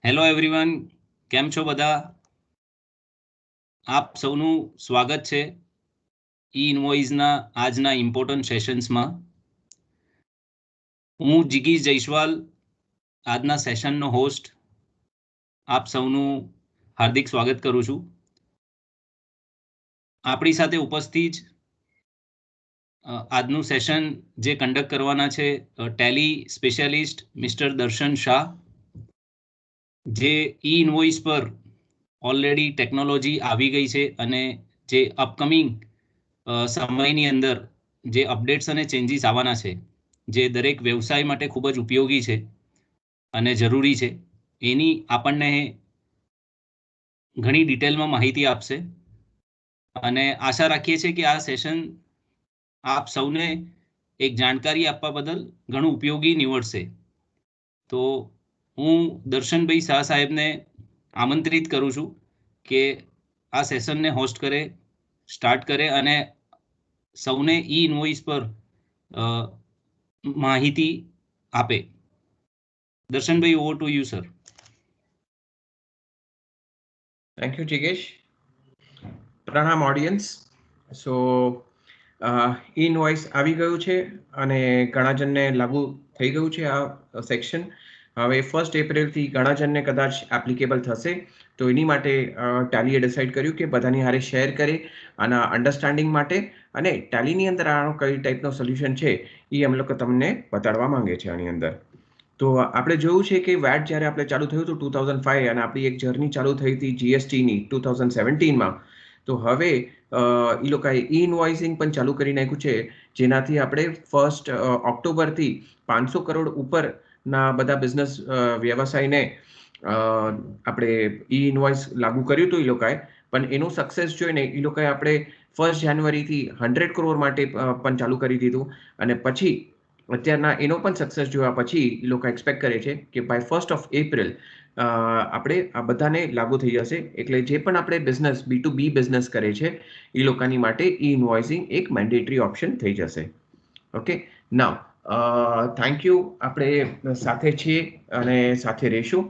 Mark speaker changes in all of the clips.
Speaker 1: Hello everyone, કેમ છો બધા? આપ સૌનું સ્વાગત છે ઈ ઇનવોઇસના આજના ઇમ્પોર્ટન્ટ સેશન્સમાં. હું જિગીશ જયસ્વાલ, આજના સેશનનો હોસ્ટ. આપ સૌનું હાર્દિક સ્વાગત કરું છું. આપણી સાથે ઉપસ્થિત આજનું સેશન જે કન્ડક્ટ કરવાના છે ટેલી સ્પેશિયાલિસ્ટ મિસ્ટર દર્શન શાહ, જે ઈ ઇનવોઇસ પર ઓલરેડી ટેકનોલોજી આવી ગઈ છે અને જે અપકમિંગ સમયની અંદર જે અપડેટ્સ અને ચેન્જીસ આવવાના છે, જે દરેક વ્યવસાય માટે ખૂબ જ ઉપયોગી છે અને જરૂરી છે, એની આપણને ઘણી ડિટેલમાં માહિતી આપશે. અને આશા રાખીએ છીએ કે આ સેશન આપ સૌને એક જાણકારી આપવા બદલ ઘણું ઉપયોગી નીવડશે. તો હું દર્શનભાઈ શાહ સાહેબને આમંત્રિત કરું છું કે આ સેશનને હોસ્ટ કરે, સ્ટાર્ટ કરે અને સૌને ઈ ઇનવોઇસ પર માહિતી આપે. દર્શનભાઈ, over to you sir.
Speaker 2: Thank you, Jigesh. પ્રણામ ઓડિયન્સ. સો ઇનવોઇસ આવી ગયું છે અને ઘણા જણને લાગુ થઈ ગયું છે આ સેક્શન. હવે 1 એપ્રિલથી ઘણા જણને કદાચ એપ્લિકેબલ થશે. તો એની માટે ટેલીએ ડિસાઇડ કર્યું કે બધાની હારે શેર કરે આના અન્ડરસ્ટેન્ડિંગ માટે, અને ટેલીની અંદર આનો કઈ ટાઈપનો સોલ્યુશન છે એ અમે લોકો તમને બતાડવા માંગે છે આની અંદર. તો આપણે જોયું છે કે વેટ જ્યારે આપણે ચાલુ થયું હતું 2005 અને આપણી એક જર્ની ચાલુ થઈ હતી જીએસટીની 2017માં. તો હવે એ લોકોએ ઈ ઇનવોઇસિંગ પણ ચાલુ કરી નાખ્યું છે, જેનાથી આપણે 1 ઓક્ટોબરથી 500 કરોડ ઉપરના બધા બિઝનેસ વ્યવસાયને આપણે ઈ ઇનવોઇસ લાગુ કર્યું હતું એ લોકોએ. પણ એનું સક્સેસ જોઈને એ લોકોએ આપણે 1 જાન્યુઆરીથી 100 કરોડ માટે પણ ચાલુ કરી દીધું. અને પછી અત્યારના એનો પણ સક્સેસ જોયા પછી એ લોકો એક્સપેક્ટ કરે છે કે બાય 1 એપ્રિલ આપણે આ બધાને લાગુ થઈ જશે. એટલે જે પણ આપણે બિઝનેસ B2B બિઝનેસ કરે છે એ લોકોની માટે ઈ ઇનવોઇસિંગ એક મેન્ડેટરી ઓપ્શન થઈ જશે. Okay, now thank you. આપણે સાથે છીએ અને સાથે રહીશું.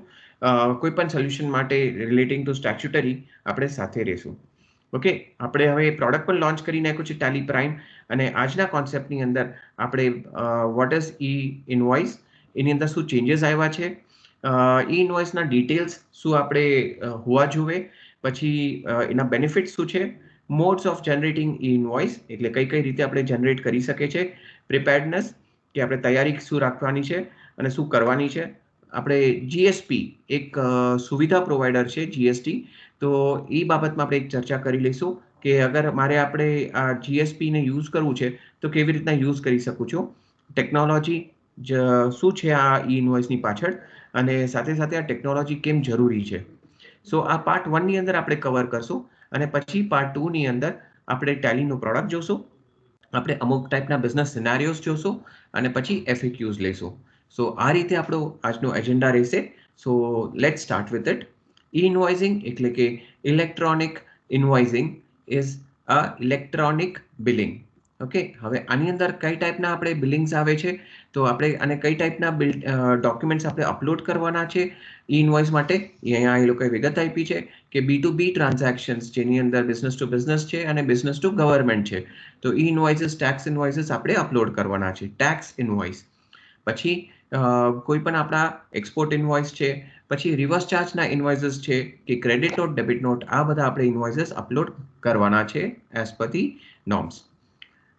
Speaker 2: કોઈ પણ સોલ્યુશન માટે રિલેટિંગ ટુ સ્ટેચ્યુટરી આપણે સાથે રહીશું. ઓકે, આપણે હવે પ્રોડક્ટ પણ લોન્ચ કરી નાખ્યું છે ટેલી પ્રાઇમ. અને આજના કોન્સેપ્ટની અંદર આપણે વોટ ઇઝ ઈ ઇનવોઇસ, એની અંદર શું ચેન્જીસ આવ્યા છે, ઈ ઇનવોઇસના ડિટેલ્સ શું આપણે હોવા જોઈએ, પછી એના બેનિફિટ્સ શું છે, modes of generating E invoice એટલે કઈ કઈ રીતે આપણે જનરેટ કરી શકીએ છીએ, પ્રિપેર્ડનેસ કે આપણે તૈયારી શું રાખવાની છે અને શું કરવાની છે. આપણે જીએસપી એક સુવિધા પ્રોવાઈડર છે જીએસટી, તો એ બાબતમાં આપણે એક ચર્ચા કરી લઈશું કે અગર મારે આપણે આ જીએસપીને યુઝ કરવું છે તો કેવી રીતના યુઝ કરી શકું છું, ટેકનોલોજી શું છે આ ઈ ઇનવોઇસની પાછળ, અને સાથે સાથે આ ટેકનોલોજી કેમ જરૂરી છે. સો આ પાર્ટ 1ની અંદર આપણે કવર કરશું અને પછી પાર્ટ 2ની અંદર આપણે ટેલીનું પ્રોડક્ટ જોશું, આપણે અમુક ટાઈપના બિઝનેસ સિનારીઓસ જોશું અને પછી FAQs લઈશું. સો આ રીતે આપણો આજનો એજન્ડા રહેશે. So let's start with it. E invoicing એટલે કે electronic invoicing is a electronic billing. Okay, હવે આની અંદર કઈ ટાઈપના આપણે બિલિંગ્સ આવે છે, તો આપણે અને કઈ ટાઈપના ડોક્યુમેન્ટ્સ આપણે અપલોડ કરવાના છે ઈ ઇનવોઇસ માટે, અહીંયા એ લોકોએ વિગત આપી છે કે B2B ટ્રાન્ઝેક્શન્સ જેની અંદર બિઝનેસ ટુ બિઝનેસ છે અને બિઝનેસ ટુ ગવર્મેન્ટ છે. તો ઈ ઇનવોઇસીસ, ટેક્સ ઇનવોઇસીસ આપણે અપલોડ કરવાના છે, ટેક્સ ઇનવોઇસ. પછી કોઈ પણ આપણા એક્સપોર્ટ ઇનવોઇસ છે, પછી રિવર્સ ચાર્જના ઇનવોઇસીસ છે કે ક્રેડિટ નોટ, ડેબિટ નોટ, આ બધા આપણે ઇનવોઇસીસ અપલોડ કરવાના છે એઝ પર ધી નોર્મ્સ.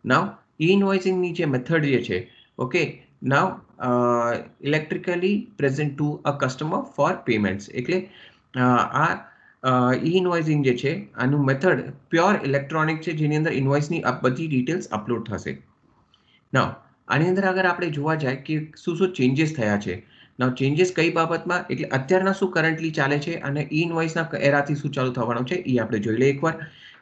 Speaker 2: નાવ ઈ ઇનવોઇસિંગની જે મેથડ જે છે, okay, now electrically present to a customer for payments, એટલે આ ઈ ઇનવોઇસિંગ જે છે આનું મેથડ પ્યોર ઇલેક્ટ્રોનિક છે, જેની અંદર ઇનવોઇસની બધી ડિટેલ્સ અપલોડ થશે. નાવ આની અંદર અગર આપણે જોવા જાય કે શું શું ચેન્જીસ થયા છે, નાવ ચેન્જીસ કઈ બાબતમાં, એટલે અત્યારના શું કરન્ટલી ચાલે છે અને ઈ ઇનવોઇસના એરાથી શું ચાલુ થવાનું છે એ આપણે જોઈ લઈએ એકવાર.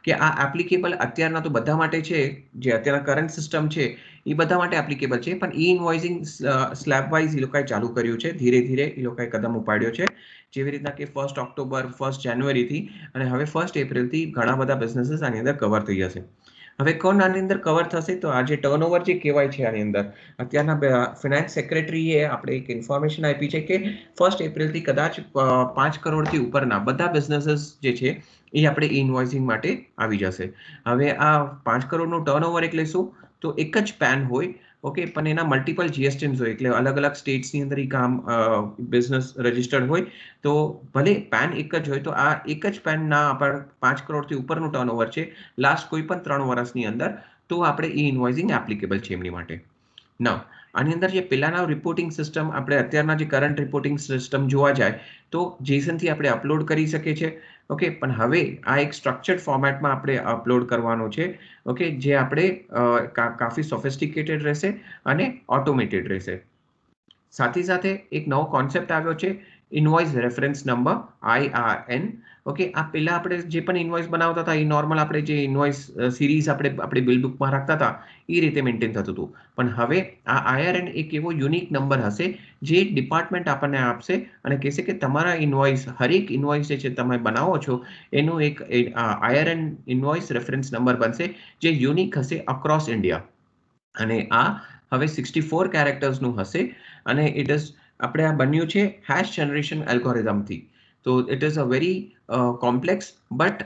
Speaker 2: કે આ એપ્લિકેબલ અત્યારના તો બધા માટે છે, જે અત્યારના કરંટ સિસ્ટમ છે એ બધા માટે એપ્લિકેબલ છે, પણ ઈ ઇનવોઇસિંગ સ્લેબ વાઇઝ એ લોકોએ ચાલુ કર્યું છે, ધીરે ધીરે એ લોકોએ કદમ ઉપાડ્યો છે. જેવી રીતના કે 1 ઓક્ટોબર, 1 જાન્યુઆરીથી અને હવે 1 એપ્રિલથી ઘણા બધા બિઝનેસીસ આની અંદર કવર થઈ જશે. હવે કોણ આની અંદર કવર થશે? તો આ જે ટર્નઓવર જે કહેવાય છે આની અંદર અત્યારના ફિનાન્સ સેક્રેટરીએ આપણે એક ઇન્ફોર્મેશન આપી છે કે 1 એપ્રિલથી કદાચ 5 કરોડથી ઉપરના બધા બિઝનેસીસ જે છે એ આપણે ઇનવોઇસિંગ માટે આવી જશે. હવે આ 5 કરોડનું ટર્નઓવર એટલે શું? તો એક જ પેન હોય, ઓકે, પણ એના મલ્ટિપલ જીએસટીમ્સ હોય, એટલે અલગ અલગ સ્ટેટ્સની અંદર એ કામ બિઝનેસ રજિસ્ટર્ડ હોય. તો ભલે પેન એક જ હોય, તો આ એક જ પેનના આપણે 5 કરોડથી ઉપરનું ટર્નઓવર છે લાસ્ટ કોઈ પણ 3 વર્ષની અંદર, તો આપણે ઈ ઇન્વોઇસિંગ એપ્લિકેબલ છે એમની માટે. ના, આની અંદર જે પહેલાના રિપોર્ટિંગ સિસ્ટમ, આપણે અત્યારના જે કરંટ રિપોર્ટિંગ સિસ્ટમ જોવા જાય તો જેસનથી આપણે અપલોડ કરી શકીએ છીએ, ઓકે, પણ હવે આ એક સ્ટ્રક્ચર્ડ ફોર્મેટમાં આપણે અપલોડ કરવાનું છે, ઓકે, જે આપણે કાફી સોફિસ્ટિકેટેડ રહેશે અને ઓટોમેટેડ રહેશે. સાથે સાથે એક નવો કોન્સેપ્ટ આવ્યો છે invoice reference number, IRN. Okay, આ પહેલા આપણે જે પણ ઇનવોઇસ બનાવતા હતા એ નોર્મલ આપણે જે ઇનવોઇસ સિરીઝ આપણે બિલ બુકમાં રાખતા હતા એ રીતે મેન્ટેન થતું હતું. પણ હવે આ IRN એક એવો યુનિક નંબર હશે જે ડિપાર્ટમેન્ટ આપણને આપશે અને કહેશે કે તમારા ઇનવોઇસ, હરેક ઇનવોઇસ જે છે તમે બનાવો છો એનું એક IRN ઇનવોઇસ રેફરન્સ નંબર બનશે જે યુનિક હશે અક્રોસ ઇન્ડિયા. અને આ હવે 64 કેરેક્ટર્સનું હશે અને ઇટ ઇઝ આપણે આ બન્યું છે હેશ જનરેશન એલ્ગોરિધમથી. તો it is a very complex, but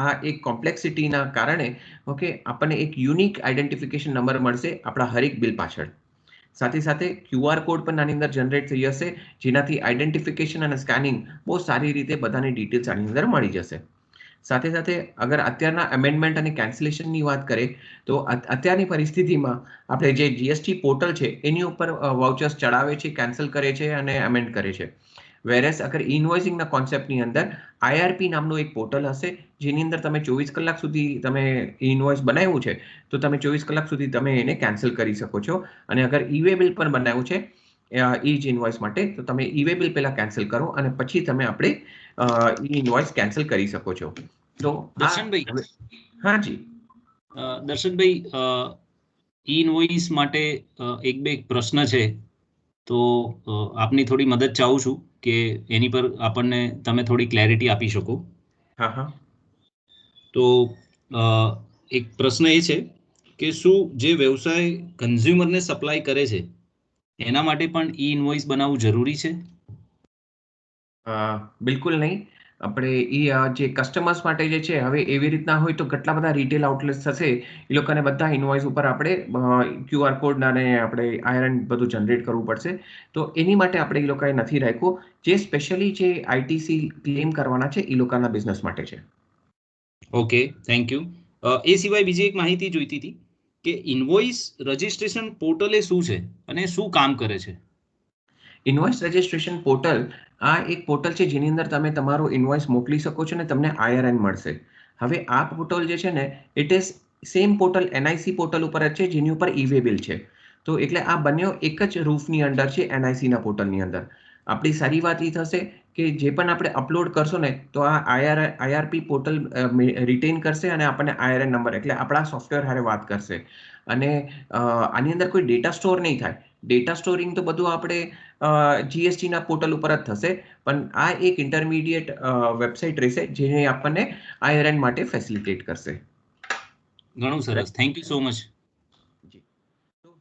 Speaker 2: આ એક કોમ્પ્લેક્સિટીના કારણે, ઓકે, આપણને એક યુનિક આઈડેન્ટિફિકેશન નંબર મળશે આપણા હરેક બિલ પાછળ. સાથે સાથે QR કોડ પણ આની અંદર જનરેટ થઈ જશે, જેનાથી આઈડેન્ટિફિકેશન અને સ્કેનિંગ બહુ સારી રીતે બધાની ડિટેલ્સ આની અંદર મળી જશે. સાથે સાથે અગર અત્યારના અમેન્ડમેન્ટ અને કેન્સલેશનની વાત કરીએ તો અત્યારની પરિસ્થિતિમાં આપણે જે જીએસટી પોર્ટલ છે એની ઉપર વાઉચર્સ ચડાવે છે, કેન્સલ કરે છે અને અમેન્ડ કરે છે. વેરેસ અગર ઇનવોઇસિંગના કોન્સેપ્ટની અંદર IRP નામનું એક પોર્ટલ હશે જેની અંદર તમે 24 કલાક સુધી તમે ઇનવોઇસ બનાવ્યું છે તો તમે 24 કલાક સુધી તમે એને કેન્સલ કરી શકો છો. અને અગર ઈ-વે બિલ પણ બનાવ્યું છે ઈ જ ઇનવોઇસ માટે, તો તમે ઈ-વે બિલ પહેલા કેન્સલ કરો અને પછી તમે આપણે ઈ ઇનવોઇસ કેન્સલ કરી શકો છો. તો
Speaker 1: દર્શનભાઈ,
Speaker 2: હા જી
Speaker 1: દર્શનભાઈ, ઈ ઇનવોઇસ માટે એક બે પ્રશ્ન છે, તો આપની થોડી મદદ ચાહું છું કે એની પર આપણને તમે થોડી ક્લેરિટી આપી શકો.
Speaker 2: હા હા
Speaker 1: તો એક પ્રશ્ન એ છે કે શું જે વ્યવસાય કન્ઝ્યુમરને સપ્લાય કરે છે એના માટે પણ ઈ ઇનવોઇસ બનાવવું જરૂરી છે?
Speaker 2: બિલકુલ નહીં. આપણે જે કસ્ટમર્સ માટે જે છે હવે એવી રીતના હોય તો કેટલા બધા રિટેલ આઉટલેટ્સ હશે, એ લોકોને બધા ઇનવોઇસ ઉપર આપણે QR કોડ અને આપણે IRN બધું જનરેટ કરવું પડશે. તો એની માટે આપણે એ લોકોએ નથી રાખ્યું. જે સ્પેશિયલી જે ITC ક્લેમ કરવાના છે એ લોકોના બિઝનેસ માટે છે.
Speaker 1: Okay, thank you. એ સિવાય બીજી એક માહિતી જોઈતી હતી કે ઇનવોઇસ રજિસ્ટ્રેશન પોર્ટલ એ શું છે અને શું કામ કરે છે?
Speaker 2: ઇનવોઇસ રજિસ્ટ્રેશન પોર્ટલ આ એક પોર્ટલ છે જેની અંદર તમે તમારો ઇનવોઇસ મોકલી શકો છો અને તમને IRN મળશે. હવે આ પોર્ટલ જે છે ને it is same portal NIC portal ઉપર જ છે જેની ઉપર ઈ-વે બિલ છે. તો એટલે આ બંને એક જ રૂફની અંદર છે NICના પોર્ટલની અંદર. આપણી સારી વાત એ થશે કે જે પણ આપણે અપલોડ કરશો ને તો આ IRP પોર્ટલ રિટેન કરશે અને આપણને IRN નંબર એટલે આપણા સોફ્ટવેર હારે વાત કરશે. અને આની અંદર કોઈ ડેટા સ્ટોર નહીં થાય. ડેટા સ્ટોરિંગ તો બધું આપણે GSTના પોર્ટલ ઉપર જ થશે, પણ આ એક ઇન્ટરમીડિયેટ વેબસાઇટ રહેશે જેને આપણને IRN માટે ફેસિલિટેટ કરશે.
Speaker 1: ઘણું સરસ, થેન્ક યુ સો મચ.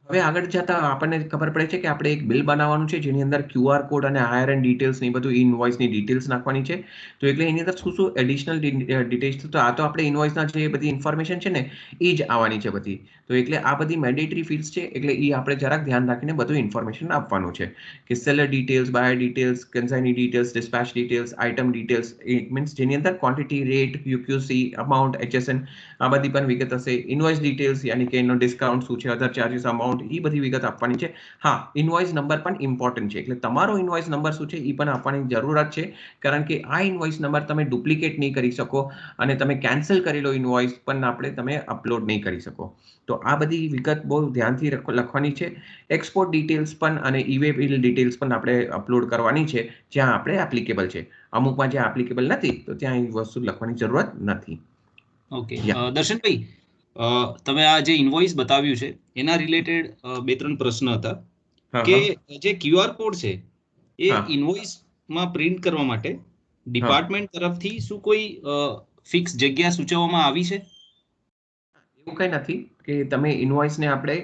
Speaker 2: હવે આગળ જતા આપણને ખબર પડે છે કે આપણે એક બિલ બનાવવાનું છે જેની અંદર QR કોડ અને IRN ડિટેલ્સ ને બધું ઇનવોઇસની ડિટેલ્સ નાખવાની છે. તો એટલે એની અંદર શું શું એડિશનલ ડિટેલ્સ, તો આ તો આપણે ઇનવોઇસના જે બધી ઇન્ફોર્મેશન છે ને એ જ આવવાની છે બધી. તો એટલે આ બધી મેન્ડેટરી ફિલ્ડ્સ છે, એટલે એ આપણે જરાક ધ્યાન રાખીને બધું ઇન્ફોર્મેશન આપવાનું છે કે seller details, buyer details, consignee details, dispatch details, item details, it means જેની અંદર quantity, rate, UQC, amount, HSN આ બધી પણ વિગત હશે. ઇનવોઇસ ડિટેલ્સ યાની કે એનો ડિસ્કાઉન્ટ શું છે, અધર ચાર્જીસ, અમાઉન્ટ, એ બધી વિગત આપવાની છે. હા, ઇનવોઇસ નંબર પણ ઇમ્પોર્ટન્ટ છે, એટલે તમારો ઇનવોઇસ નંબર શું છે એ પણ આપવાની જરૂરત છે, કારણ કે આ ઇનવોઇસ નંબર તમે ડુપ્લિકેટ નહીં કરી શકો અને તમે કેન્સલ કરેલો ઇનવોઇસ પણ તમે અપલોડ નહીં કરી શકો. તો આ બધી વિગત બહુ ધ્યાનથી લખવાની છે. એક્સપોર્ટ ડિટેલ્સ પણ અને ઈ-વે બિલ ડિટેલ્સ પણ આપણે અપલોડ કરવાની છે જ્યાં આપણે એપ્લિકેબલ છે. અમુકમાં જ્યાં એપ્લિકેબલ નથી તો ત્યાં એ વસ્તુ લખવાની જરૂરત નથી.
Speaker 1: ઓકે, દર્શનભાઈ, તમે આ જે ઇનવોઇસ બતાવ્યું છે એના રિલેટેડ બે ત્રણ પ્રશ્ન હતા કે જે QR કોડ છે એ ઇનવોઇસમાં પ્રિન્ટ કરવા માટે ડિપાર્ટમેન્ટ તરફથી શું કોઈ ફિક્સ જગ્યા સૂચવવામાં આવી છે?
Speaker 2: એવું કંઈ નથી કે તમે ઇનવોઇસને આપણે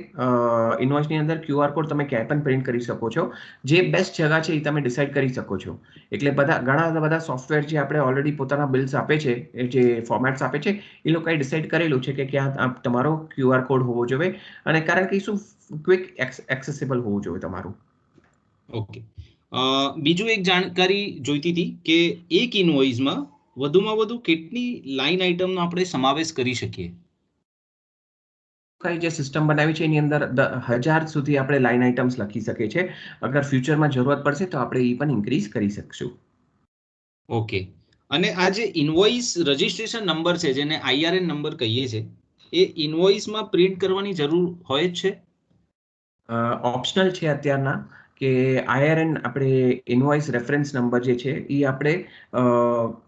Speaker 2: ઇનવોઇસની અંદર QR કોડ તમે ક્યાંય પણ પ્રિન્ટ કરી શકો છો. જે બેસ્ટ જગા છે એ તમે ડિસાઇડ કરી શકો છો. એટલે ઘણા બધા સોફ્ટવેર જે આપણે ઓલરેડી પોતાના બિલ્સ આપે છે, જે ફોર્મેટ્સ આપે છે, એ લોકોએ ડિસાઇડ કરેલું છે કે ક્યાં તમારો QR કોડ હોવો જોઈએ, અને કારણ કે શું ક્વિક એક્સેસિબલ હોવું જોઈએ તમારું.
Speaker 1: ઓકે. બીજું એક જાણકારી જોઈતી હતી કે એક ઇનવોઇસમાં વધુમાં વધુ કેટલી લાઇન આઇટમનો આપણે સમાવેશ કરી શકીએ?
Speaker 2: જે સિસ્ટમ બનાવી છે એની અંદર 1000 સુધી આપણે લાઇન આઇટમ્સ લખી શકીએ છીએ. અગર ફ્યુચરમાં જરૂરત પડશે તો આપણે એ પણ ઇન્ક્રીઝ કરી શકશું.
Speaker 1: ઓકે. અને આ જે ઇનવોઇસ રજિસ્ટ્રેશન નંબર છે, જેને IRN નંબર કહીએ છીએ, એ ઇનવોઇસમાં પ્રિન્ટ કરવાની જરૂર હોય જ છે?
Speaker 2: ઓપ્શનલ છે અત્યારના, કે IRN આપણે ઇનવોઇસ રેફરન્સ નંબર જે છે એ આપણે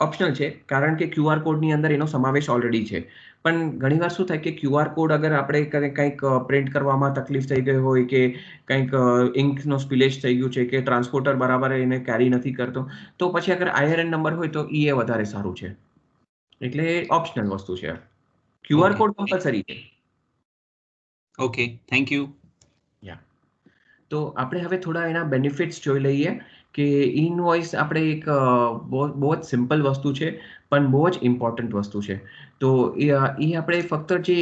Speaker 2: ઓપ્શનલ છે, કારણ કે QR કોડની અંદર એનો સમાવેશ ઓલરેડી છે. પણ ઘણીવાર શું થાય કે QR કોડ અગર આપણે કંઈક પ્રિન્ટ કરવામાં તકલીફ થઈ ગઈ હોય, કે કંઈક ઇંકનો સ્પિલેજ થઈ ગયું છે, કે ટ્રાન્સપોર્ટર બરાબર એને કેરી નથી કરતો, તો પછી અગર IRN નંબર હોય તો એ વધારે સારું છે. એટલે ઓપ્શનલ વસ્તુ છે. QR
Speaker 1: okay.
Speaker 2: કોડ કમ્પલસરી છે.
Speaker 1: Okay, thank you.
Speaker 2: તો આપણે હવે થોડા એના બેનિફિટ્સ જોઈ લઈએ કે ઇનવોઇસ આપણે એક બહુ જ સિમ્પલ વસ્તુ છે, પણ બહુ જ ઇમ્પોર્ટન્ટ વસ્તુ છે. તો એ આપણે ફક્ત જે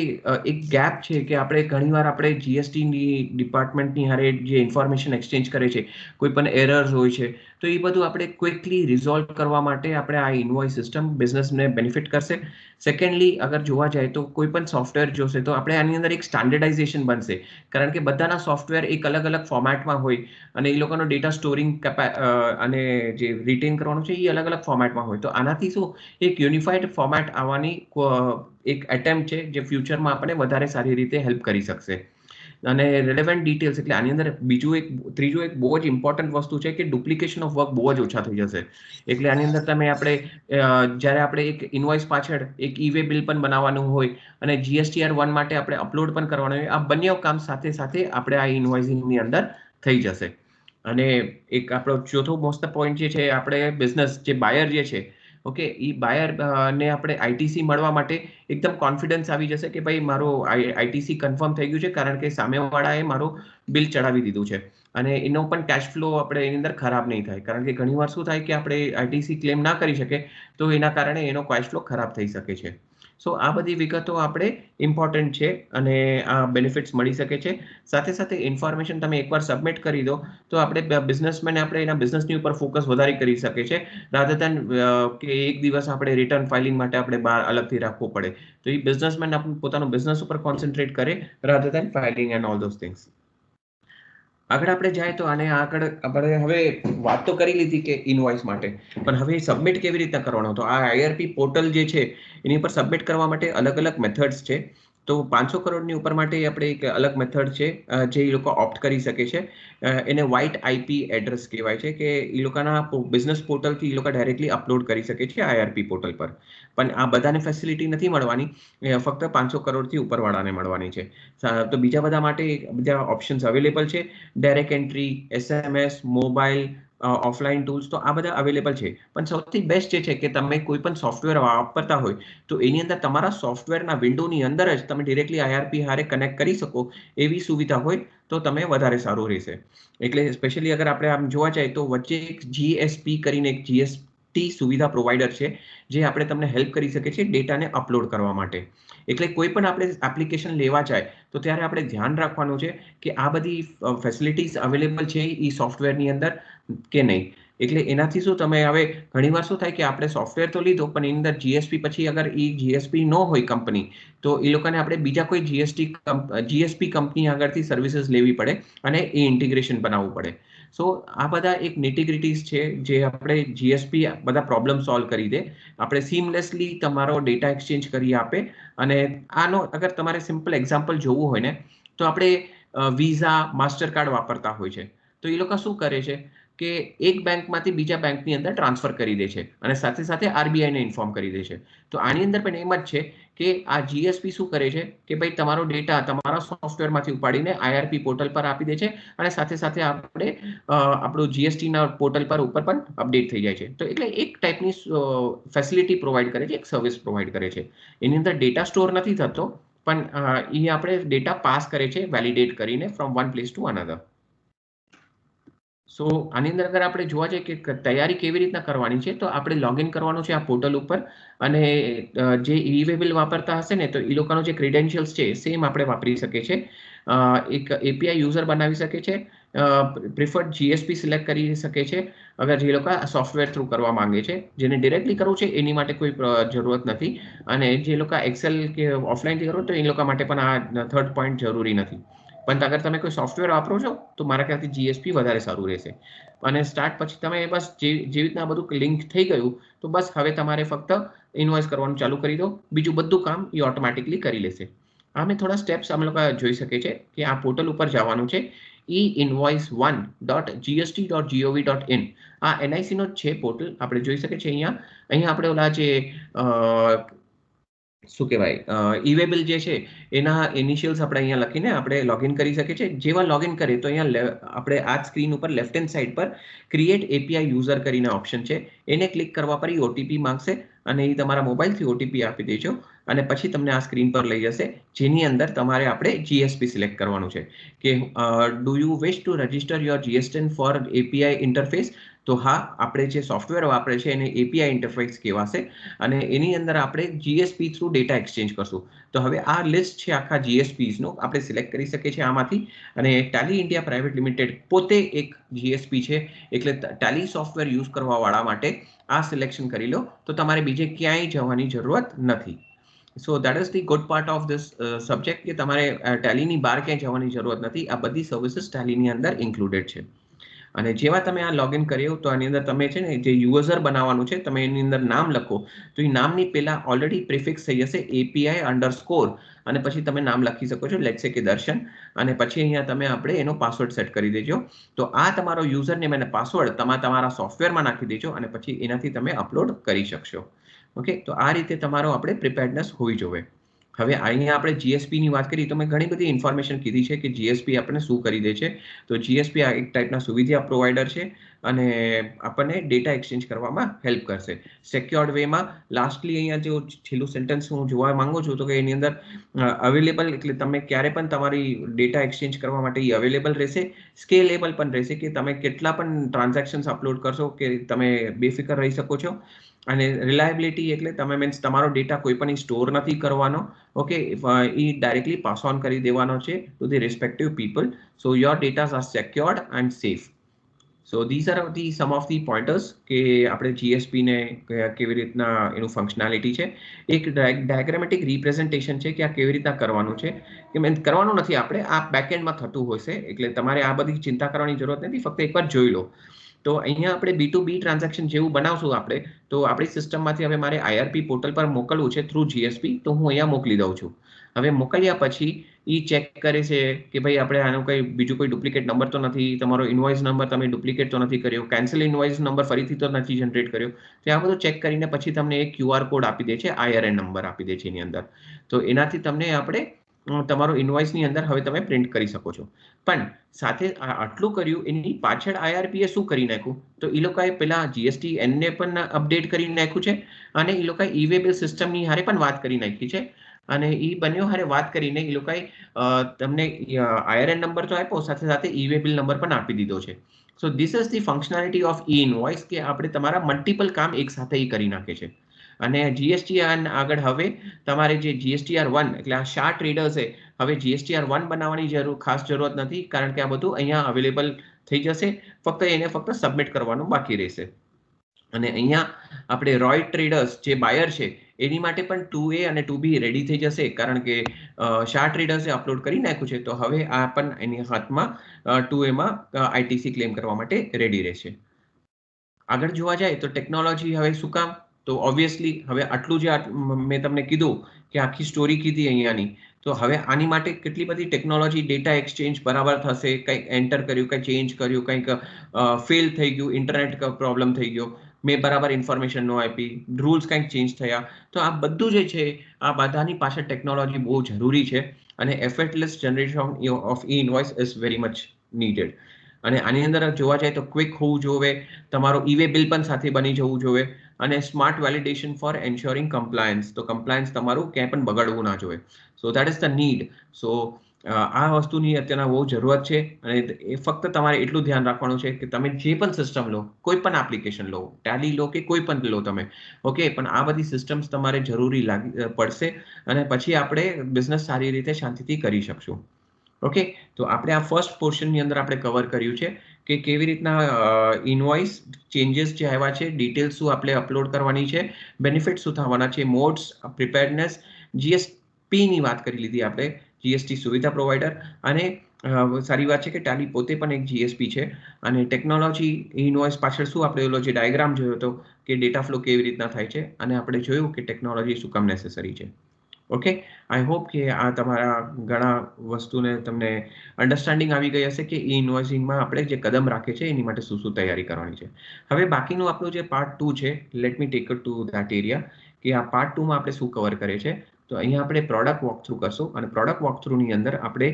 Speaker 2: એક ગેપ છે કે આપણે ઘણીવાર આપણે GSTની ડિપાર્ટમેન્ટની હારે જે ઇન્ફોર્મેશન એક્સચેન્જ કરે છે, કોઈ પણ એરર્સ હોય છે, તો એ બધું આપણે ક્વિકલી રિઝોલ્વ કરવા માટે આપણે આ ઇનવોઇસ સિસ્ટમ બિઝનેસને બેનિફિટ કરશે. સેકન્ડલી, અગર જોવા જાય તો કોઈ પણ સોફ્ટવેર જોશે તો આપણે આની અંદર એક સ્ટાન્ડર્ડાઇઝેશન બનશે, કારણ કે બધાના સોફ્ટવેર એક અલગ અલગ ફોર્મેટમાં હોય, અને એ લોકોનો ડેટા સ્ટોરિંગ અને જે રિટેન કરવાનું છે એ અલગ અલગ ફોર્મેટમાં હોય. તો આનાથી શું એક યુનિફાઈડ ફોર્મેટ આવવાની એક એટેમ્પ્ટ છે, જે ફ્યુચરમાં આપણે વધારે સારી રીતે હેલ્પ કરી શકશે. અને રિલેવન્ટ ડિટેલ્સ, એટલે આની અંદર ત્રીજું એક બહુ જ ઇમ્પોર્ટન્ટ વસ્તુ છે કે ડુપ્લિકેશન ઓફ વર્ક બહુ જ ઓછા થઈ જશે. એટલે આની અંદર જ્યારે આપણે એક ઇનવોઇસ પાછળ એક ઈ વે બિલ પણ બનાવવાનું હોય, અને GSTR1 માટે આપણે અપલોડ પણ કરવાનું હોય, આ બંને કામ સાથે સાથે આપણે આ ઇનવોઇસિંગની અંદર થઈ જશે. અને એક આપણો ચોથો મોસ્ટ પોઈન્ટ જે છે, આપણે બિઝનેસ જે બાયર જે છે, ઓકે, એ બાયર ને આપણે ITC મળવા માટે એકદમ કોન્ફિડન્સ આવી જશે કે ભાઈ મારો ITC કન્ફર્મ થઈ ગયું છે, કારણ કે સામેવાળાએ મારો બિલ ચડાવી દીધું છે, અને એનો પણ કેશ ફ્લો આપણે એની અંદર ખરાબ નહીં થાય. કારણ કે ઘણીવાર શું થાય કે આપણે ITC ક્લેમ ના કરી શકે, તો એના કારણે એનો કેશ ફ્લો ખરાબ થઈ શકે છે. સો આ બધી વિગતો આપણે ઇમ્પોર્ટન્ટ છે, અને આ બેનિફિટ્સ મળી શકે છે. સાથે સાથે ઇન્ફોર્મેશન તમે એકવાર સબમિટ કરી દો તો આપણે બિઝનેસમેન આપણે એના બિઝનેસની ઉપર ફોકસ વધારે કરી શકે છે, રાધર દેન કે એક દિવસ આપણે રિટર્ન ફાઇલિંગ માટે આપણે બહાર અલગથી રાખવું પડે. તો એ બિઝનેસમેન પોતાનું બિઝનેસ ઉપર કોન્સન્ટ્રેટ કરે, rather then filing and all those things. આગળ આપણે જાય તો આગળ આપણે હવે વાત તો કરી લીધી કે ઇનવોઇસ માટે, પણ હવે સબમિટ કેવી રીતના કરવાનો? તો આ IRP પોર્ટલ જે છે એની પર સબમિટ કરવા માટે અલગ અલગ મેથડ્સ છે. તો 500 કરોડની ઉપર માટે આપણે એક અલગ મેથડ છે, જે એ લોકો ઓપ્ટ કરી શકે છે. એને વ્હાઇટ IP એડ્રેસ કહેવાય છે, કે એ લોકોના બિઝનેસ પોર્ટલથી એ લોકો ડાયરેક્ટલી અપલોડ કરી શકે છે IRP પોર્ટલ પર. પણ આ બધાને ફેસિલિટી નથી મળવાની, ફક્ત 500 કરોડથી ઉપરવાળાને મળવાની છે. તો બીજા બધા માટે બીજા ઓપ્શન્સ અવેલેબલ છે. Direct entry, SMS, mobile, offline tools, તો આ બધા અવેલેબલ છે. પણ સૌથી બેસ્ટ જે છે કે તમે કોઈ પણ સોફ્ટવેર વાપરતા હોય તો એની અંદર તમારા સોફ્ટવેરના વિન્ડોની અંદર જ તમે ડિરેક્ટલી IRP હારે કનેક્ટ કરી શકો, એવી સુવિધા હોય તો તમે વધારે સારું રહેશે. એટલે સ્પેશિયલી અગર આપણે આમ જોવા જઈએ તો વચ્ચે એક GSP કરીને એક GST સુવિધા પ્રોવાઈડર છે, જે આપણે તમને હેલ્પ કરી શકે છે ડેટાને અપલોડ કરવા માટે. એટલે કોઈ પણ આપણે એપ્લિકેશન લેવા જાય તો ત્યારે આપણે ધ્યાન રાખવાનું છે કે આ બધી ફેસિલિટીઝ અવેલેબલ છે એ સોફ્ટવેરની અંદર કે નહીં. એટલે એનાથી શું તમે હવે ઘણીવાર શું થાય કે આપણે સોફ્ટવેર તો લીધો, પણ એની અંદર GSP પછી અગર એ GSP ન હોય કંપની, તો એ લોકોને આપણે બીજા કોઈ GSP કંપની આગળથી સર્વિસીસ લેવી પડે, અને એ ઇન્ટિગ્રેશન બનાવવું પડે. સો આ બધા એક નિટીગ્રિટીઝ છે જે આપણે GSP બધા પ્રોબ્લેમ સોલ્વ કરી દે. આપણે સીમલેસલી તમારો ડેટા એક્સચેન્જ કરી આપે. અને આનો અગર તમારે સિમ્પલ એક્ઝામ્પલ જોવું હોય ને, તો આપણે વિઝા, માસ્ટર કાર્ડ વાપરતા હોય છે. તો એ લોકો શું કરે છે કે એક બેંકમાંથી બીજા બેંકની અંદર ટ્રાન્સફર કરી દે છે, અને સાથે સાથે RBIને ઇન્ફોર્મ કરી દે છે. તો આની અંદર પણ એમ જ છે કે આ GSP શું કરે છે કે ભાઈ તમારો ડેટા તમારા સોફ્ટવેરમાંથી ઉપાડીને IRP પોર્ટલ પર આપી દે છે, અને સાથે સાથે આપણે આપણું GSTના પોર્ટલ પર ઉપર પણ અપડેટ થઈ જાય છે. તો એટલે એક ટાઈપની ફેસિલિટી પ્રોવાઈડ કરે છે, એક સર્વિસ પ્રોવાઈડ કરે છે. એની અંદર ડેટા સ્ટોર નથી થતો, પણ એ આપણે ડેટા પાસ કરે છે વેલિડેટ કરીને from one place to another. So આની અંદર અગર આપણે જોવા જઈએ કે તૈયારી કેવી રીતના કરવાની છે, તો આપણે લોગિન કરવાનું છે આ પોર્ટલ ઉપર, અને જે ઈ-વે બિલ વાપરતા હશે ને તો એ લોકોનો જે ક્રેડેન્શિયલ્સ છે સેમ આપણે વાપરી શકીએ છીએ. એક એપીઆઈ યુઝર બનાવી શકે છે, પ્રિફર્ડ જીએસપી સિલેક્ટ કરી શકે છે અગર જે લોકો સોફ્ટવેર થ્રુ કરવા માંગે છે. જેને ડિરેક્ટલી કરવું છે એની માટે કોઈ જરૂરત નથી, અને જે લોકો એક્સેલ કે ઓફલાઈનથી કરવું તો એ લોકો માટે પણ આ થર્ડ પોઈન્ટ જરૂરી નથી. પણ અગર તમે કોઈ સોફ્ટવેર વાપરો છો તો મારા ખ્યાલથી જીએસપી વધારે સારું રહેશે. અને સ્ટાર્ટ પછી તમે બસ જેવી રીતના બધું લિંક થઈ ગયું તો બસ હવે તમારે ફક્ત ઇન્વોઇસ કરવાનું ચાલુ કરી દો, બીજું બધું કામ એ ઓટોમેટિકલી કરી લેશે. અમે થોડા સ્ટેપ્સ અમે લોકો જોઈ શકીએ છીએ કે આ પોર્ટલ ઉપર જવાનું છે, einvoice1.gst.gov.in. આ એનઆઈસી નો છે પોર્ટલ, આપણે જોઈ શકીએ છીએ અહીંયા આપણે ઓલા જે શું કહેવાય ઈ-વે બિલ જે છે એના ઇનિશિયલ્સ આપણે અહીંયા લખીને આપણે લોગિન કરી શકીએ છીએ. જેવા લોગિન કરીએ તો અહીંયા આપણે આ સ્ક્રીન ઉપર લેફ્ટ હેન્ડ સાઈડ પર ક્રિએટ એપીઆઈ યુઝર કરીને ઓપ્શન છે, એને ક્લિક કરવા પર ઓટીપી માંગશે અને એ તમારા મોબાઈલથી ઓટીપી આપી દેજો અને પછી તમને આ સ્ક્રીન પર લઈ જશે, જેની અંદર તમારે આપણે જીએસપી સિલેક્ટ કરવાનું છે કે do you wish to register your GSTN for API interface. તો હા, આપણે જે સોફ્ટવેર વાપરે છે એને એપીઆઈ ઇન્ટરફેસ કહેવાશે અને એની અંદર આપણે જીએસપી થ્રુ ડેટા એક્સચેન્જ કરશું. તો હવે આ લિસ્ટ છે આખા જીએસપીઝનો, આપણે સિલેક્ટ કરી શકીએ છીએ આમાંથી. અને ટેલી ઇન્ડિયા પ્રાઇવેટ લિમિટેડ પોતે એક જીએસપી છે, એટલે ટેલી સોફ્ટવેર યુઝ કરવાવાળા માટે આ સિલેક્શન કરી લો તો તમારે બીજે ક્યાંય જવાની જરૂરત નથી. સો that is the good part of this subject કે તમારે ટેલીની બહાર ક્યાંય જવાની જરૂરત નથી. આ બધી સર્વિસીસ ટેલીની અંદર ઇન્ક્લુડેડ છે. અને જેવા તમે આ લોગિન કર્યું તો આની અંદર તમે છે ને જે યુઝર બનાવવાનું છે, તમે એની અંદર નામ લખો તો એ નામની પહેલા ઓલરેડી પ્રિફિક્સ થઈ જશે API_, અને પછી તમે નામ લખી શકો છો, લેટ્સ સે કે દર્શન, અને પછી અહીંયા તમે આપણે એનો પાસવર્ડ સેટ કરી દેજો. તો આ તમારો યુઝર નેમ અને પાસવર્ડ તમારા સોફ્ટવેરમાં નાખી દેજો અને પછી એનાથી તમે અપલોડ કરી શકશો. ઓકે, તો આ રીતે તમારો આપણે પ્રિપેર્ડનેસ હોવી જોઈએ. હવે અહીંયા આપણે જીએસપીની વાત કરી તો મેં ઘણી બધી ઇન્ફોર્મેશન કીધી છે કે જીએસપી આપણને શું કરી દે છે. તો જીએસપી આ એક ટાઈપના સુવિધા પ્રોવાઈડર છે અને આપણને ડેટા એક્સચેન્જ કરવામાં હેલ્પ કરશે સિક્યોર્ડ વેમાં. લાસ્ટલી અહીંયા જો છેલ્લું સેન્ટેન્સ હું જોવા માંગુ છું તો કે એની અંદર અવેલેબલ, એટલે તમે ક્યારે પણ તમારી ડેટા એક્સચેન્જ કરવા માટે એ અવેલેબલ રહેશે, સ્કેલેબલ પણ રહેશે કે તમે કેટલા પણ ટ્રાન્ઝેક્શન્સ અપલોડ કરશો કે તમે બેફિકર રહી શકો છો. અને રિલાયબિલિટી એટલે તમે મીન્સ તમારો ડેટા કોઈ પણ સ્ટોર નથી કરવાનો, ઓકે, એ ડાયરેક્ટલી પાસ ઓન કરી દેવાનો છે to the respective people. So your datas are secured and safe. So these are the some of the pointers કે આપણે જીએસપીને કેવી રીતના એનું ફંક્શનાલિટી છે. એક ડાયાગ્રામેટિક રિપ્રેઝન્ટેશન છે કે આ કેવી રીતના કરવાનું છે, કે મેં કરવાનું નથી, આપણે આ બેકએન્ડમાં થતું હોય છે, એટલે તમારે આ બધી ચિંતા કરવાની જરૂરત નથી, ફક્ત એકવાર જોઈ લો. તો અહીંયા આપણે B2B ટ્રાન્ઝેક્શન જેવું બનાવશું આપણે, તો આપણી સિસ્ટમમાંથી હવે મારે આઈઆરપી પોર્ટલ પર મોકલવું છે થ્રુ જીએસપી, તો હું અહીંયા મોકલી દઉં છું. હવે મોકલ્યા પછી એ ચેક કરે છે કે ભાઈ આપણે આનું કંઈ બીજું કોઈ ડુપ્લિકેટ નંબર તો નથી, તમારો ઇન્વોઇસ નંબર તમે ડુપ્લિકેટ તો નથી કર્યો, કેન્સલ ઇન્વોઇસ નંબર ફરીથી તો નથી જનરેટ કર્યો. તો આ બધું ચેક કરીને પછી તમને એક QR કોડ આપી દે છે, IRN નંબર આપી દે છે એની અંદર. તો એનાથી તમને આપણે તમારો ઇન્વોઇસની અંદર હવે તમે પ્રિન્ટ કરી શકો છો. પણ સાથે આટલું કર્યું એની પાછળ આઈઆરપીએ શું કરી નાખ્યું, તો એ લોકોએ પેલા GSTN ને પણ અપડેટ કરી નાખ્યું છે અને એ લોકોએ ઈ-વે બિલ સિસ્ટમની હારે પણ વાત કરી નાખી છે. અને એ બંને હારે વાત કરીને એ લોકોએ તમને IRN નંબર તો આપ્યો, સાથે સાથે ઈ-વે બિલ નંબર પણ આપી દીધો છે. So this is the functionality of e invoice કે આપણે તમારા મલ્ટિપલ કામ એક સાથે એ કરી નાખે છે. અને GSTN આગળ હવે તમારે જે GSTR1 એટલે આ શાહ ટ્રેડર્સ છે, હવે GSTR1 બનાવવાની ખાસ જરૂરત નથી, કારણ કે આ બધું અહીંયા અવેલેબલ થઈ જશે, ફક્ત એને ફક્ત સબમિટ કરવાનું બાકી રહેશે. અને અહીંયા આપણે રોય ટ્રેડર્સ જે બાયર છે એની માટે પણ 2A અને 2B રેડી થઈ જશે, કારણ કે શાહ ટ્રેડર્સે અપલોડ કરી નાખ્યું છે, તો હવે આ પણ એની હાથમાં 2Aમાં આઈટીસી ક્લેમ કરવા માટે રેડી રહેશે. આગળ જોવા જાય તો ટેકનોલોજી હવે શું કામ, તો ઓબ્વિયસલી હવે આટલું જે મેં તમને કીધું કે આખી સ્ટોરી કીધી અહીંયાની, તો હવે આની માટે કેટલી બધી ટેકનોલોજી, ડેટા એક્સચેન્જ બરાબર થશે, કંઈક એન્ટર કર્યું, કંઈક ચેન્જ કર્યું, કંઈક ફેલ થઈ ગયું, ઇન્ટરનેટ પ્રોબ્લેમ થઈ ગયો, મેં બરાબર ઇન્ફોર્મેશન ન આપી, રૂલ્સ કંઈક ચેન્જ થયા, તો આ બધું જે છે આ બધાની પાછળ ટેકનોલોજી બહુ જરૂરી છે અને effortless generation of e invoice is very much needed. અને આની અંદર જોવા જાય તો ક્વિક હોવું જોઈએ, તમારો ઈ-વે બિલ પણ સાથે બની જવું જોઈએ. અને smart validation for ensuring compliance. તો કમ્પ્લાયન્સ તમારું ક્યાંય પણ બગડવું ના જોઈએ. So that is the need. સો આ વસ્તુની અત્યારના બહુ જરૂરત છે અને એ ફક્ત તમારે એટલું ધ્યાન રાખવાનું છે કે તમે જે પણ સિસ્ટમ લો, કોઈ પણ એપ્લિકેશન લો, ટેલી લો કે કોઈ પણ લો તમે, ઓકે, પણ આ બધી સિસ્ટમ્સ તમારે જરૂરી પડશે અને પછી આપણે બિઝનેસ સારી રીતે શાંતિથી કરી શકશું. ઓકે, તો આપણે આ ફર્સ્ટ પોર્શનની અંદર આપણે કવર કર્યું છે કે કેવી રીતના ઇનવોઇસ ચેન્જીસ જે આવ્યા છે, ડિટેલ્સ શું આપણે અપલોડ કરવાની છે, બેનિફિટ શું થવાના છે, મોડ્સ, પ્રિપેરનેસ, જીએસપીની વાત કરી લીધી આપણે, જીએસટી સુવિધા પ્રોવાઈડર, અને સારી વાત છે કે ટેલી પોતે પણ એક જીએસપી છે અને ટેકનોલોજી ઇનવોઇસ પાછળ શું આપણે ઓલો જે ડાયાગ્રામ જોયો હતો કે ડેટા ફ્લો કેવી રીતના થાય છે અને આપણે જોયું કે ટેકનોલોજી શું કામ નેસેસરી છે. ઓકે, આઈ હોપ કે આ તમારા ઘણા વસ્તુને તમને અન્ડરસ્ટેન્ડિંગ આવી ગઈ હશે કે ઈ ઇન્વોઇસિંગમાં આપણે જે કદમ રાખે છે એની માટે શું શું તૈયારી કરવાની છે. હવે બાકીનું આપણું જે પાર્ટ 2 છે, let me take to that area, કે આ પાર્ટ 2માં આપણે શું કવર કરે છે. તો અહીંયા આપણે પ્રોડક્ટ વોકથ્રુ કરશું અને પ્રોડક્ટ વોકથ્રુની અંદર આપણે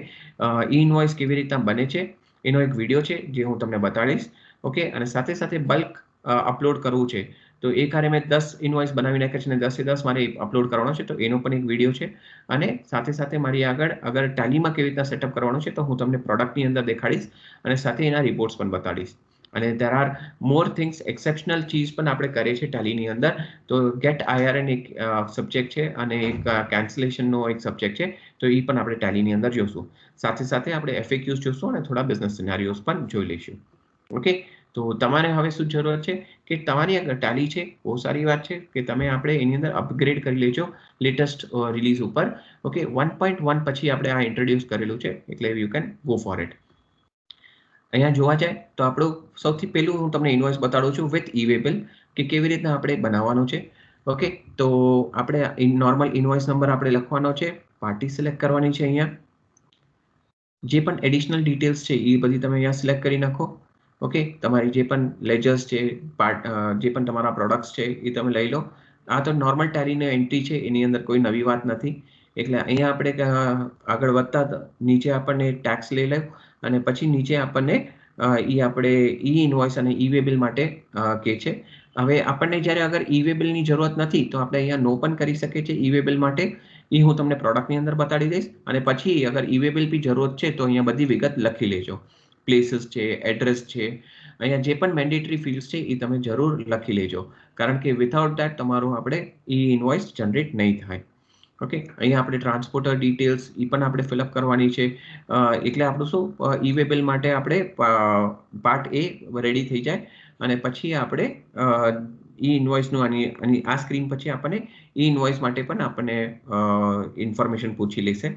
Speaker 2: ઈ ઇન્વોઇસ કેવી રીતના બને છે એનો એક વિડીયો છે જે હું તમને બતાડીશ. ઓકે, અને સાથે સાથે બલ્ક અપલોડ કરવું છે તો એક હારે મેં 10 ઇનવોઇસ બનાવી નાખ્યા છે અને 10 મારે અપલોડ કરવાનો છે, તો એનો પણ એક વિડીયો છે. અને સાથે સાથે મારી આગળ અગર ટેલીમાં કેવી રીતના સેટઅપ કરવાનું છે તો હું તમને પ્રોડક્ટની અંદર દેખાડીશ અને સાથે એના રિપોર્ટ્સ પણ બતાડીશ. અને there are more things, exceptional cheese પણ આપણે કરીએ છીએ ટેલીની અંદર. તો ગેટ આઈઆરએન એક સબ્જેક્ટ છે અને એક કેન્સલેશનનો એક સબ્જેક્ટ છે, તો એ પણ આપણે ટેલીની અંદર જોશું. સાથે સાથે આપણે એફએક્યુઝ જોશું અને થોડા બિઝનેસ સિનારીઓઝ પણ જોઈ લઈશું. ઓકે, તો તમારે હવે શું જરૂરત છે કે તમારી આગળ ટેલી છે, બહુ સારી વાત છે કે તમે આપણે એની અંદર અપગ્રેડ કરી લેજો લેટેસ્ટ રિલીઝ ઉપર. ઓકે, 1.1 પછી આપણે આ ઇન્ટ્રોડ્યુસ કરેલું છે એટલે you can go for it. અહીંયા જોવા જાય તો આપણું સૌથી પહેલું હું તમને ઇનવોઇસ બતાડું છું વિથ ઇવેબલ કે કેવી રીતના આપણે બનાવવાનું છે. ઓકે, તો આપણે નોર્મલ ઇનવોઇસ નંબર આપણે લખવાનો છે, પાર્ટી સિલેક્ટ કરવાની છે. અહીંયા જે પણ એડિશનલ ડિટેલ્સ છે એ બધી તમે અહીંયા સિલેક્ટ કરી નાખો. ઓકે, તમારી જે પણ લેજર્સ છે, જે પણ તમારા પ્રોડક્ટ્સ છે એ તમે લઈ લો. આ તો નોર્મલ ટેલીની એન્ટ્રી છે, એની અંદર કોઈ નવી વાત નથી. એટલે અહીંયા આપણે આગળ વધતા નીચે આપણને ટેક્સ લઈ લે અને પછી નીચે આપણને આપણે ઈ ઇનવોઇસ અને ઇવેબલ માટે કે છે. હવે આપણને જ્યારે અગર ઇવેબલની જરૂરત નથી તો આપણે અહીંયા નો પણ કરી શકીએ છીએ ઇવેબલ માટે. એ હું તમને પ્રોડક્ટની અંદર બતાડી દઈશ અને પછી અગર ઇવેબલ બી જરૂરત છે તો અહીંયા બધી વિગત લખી લેજો. પ્લેસીસ છે, એડ્રેસ છે, અહીંયા જે પણ મેન્ડેટરી ફિલ્ડ્સ છે એ તમે જરૂર લખી લેજો, કારણ કે વિથઆઉટ ધેટ તમારું આપણે ઈ ઇનવોઇસ જનરેટ નહીં થાય. ઓકે, અહીંયા આપણે ટ્રાન્સપોર્ટર ડિટેલ્સ એ પણ આપણે ફિલઅપ કરવાની છે. એટલે આપણું શું ઇવેબલ માટે આપણે પાર્ટ એ રેડી થઈ જાય અને પછી આપણે ઈ ઇનવોઇસનું અને આ સ્ક્રીન પછી આપણને ઈ ઇનવોઇસ માટે પણ આપણને ઇન્ફોર્મેશન પૂછી લેશે.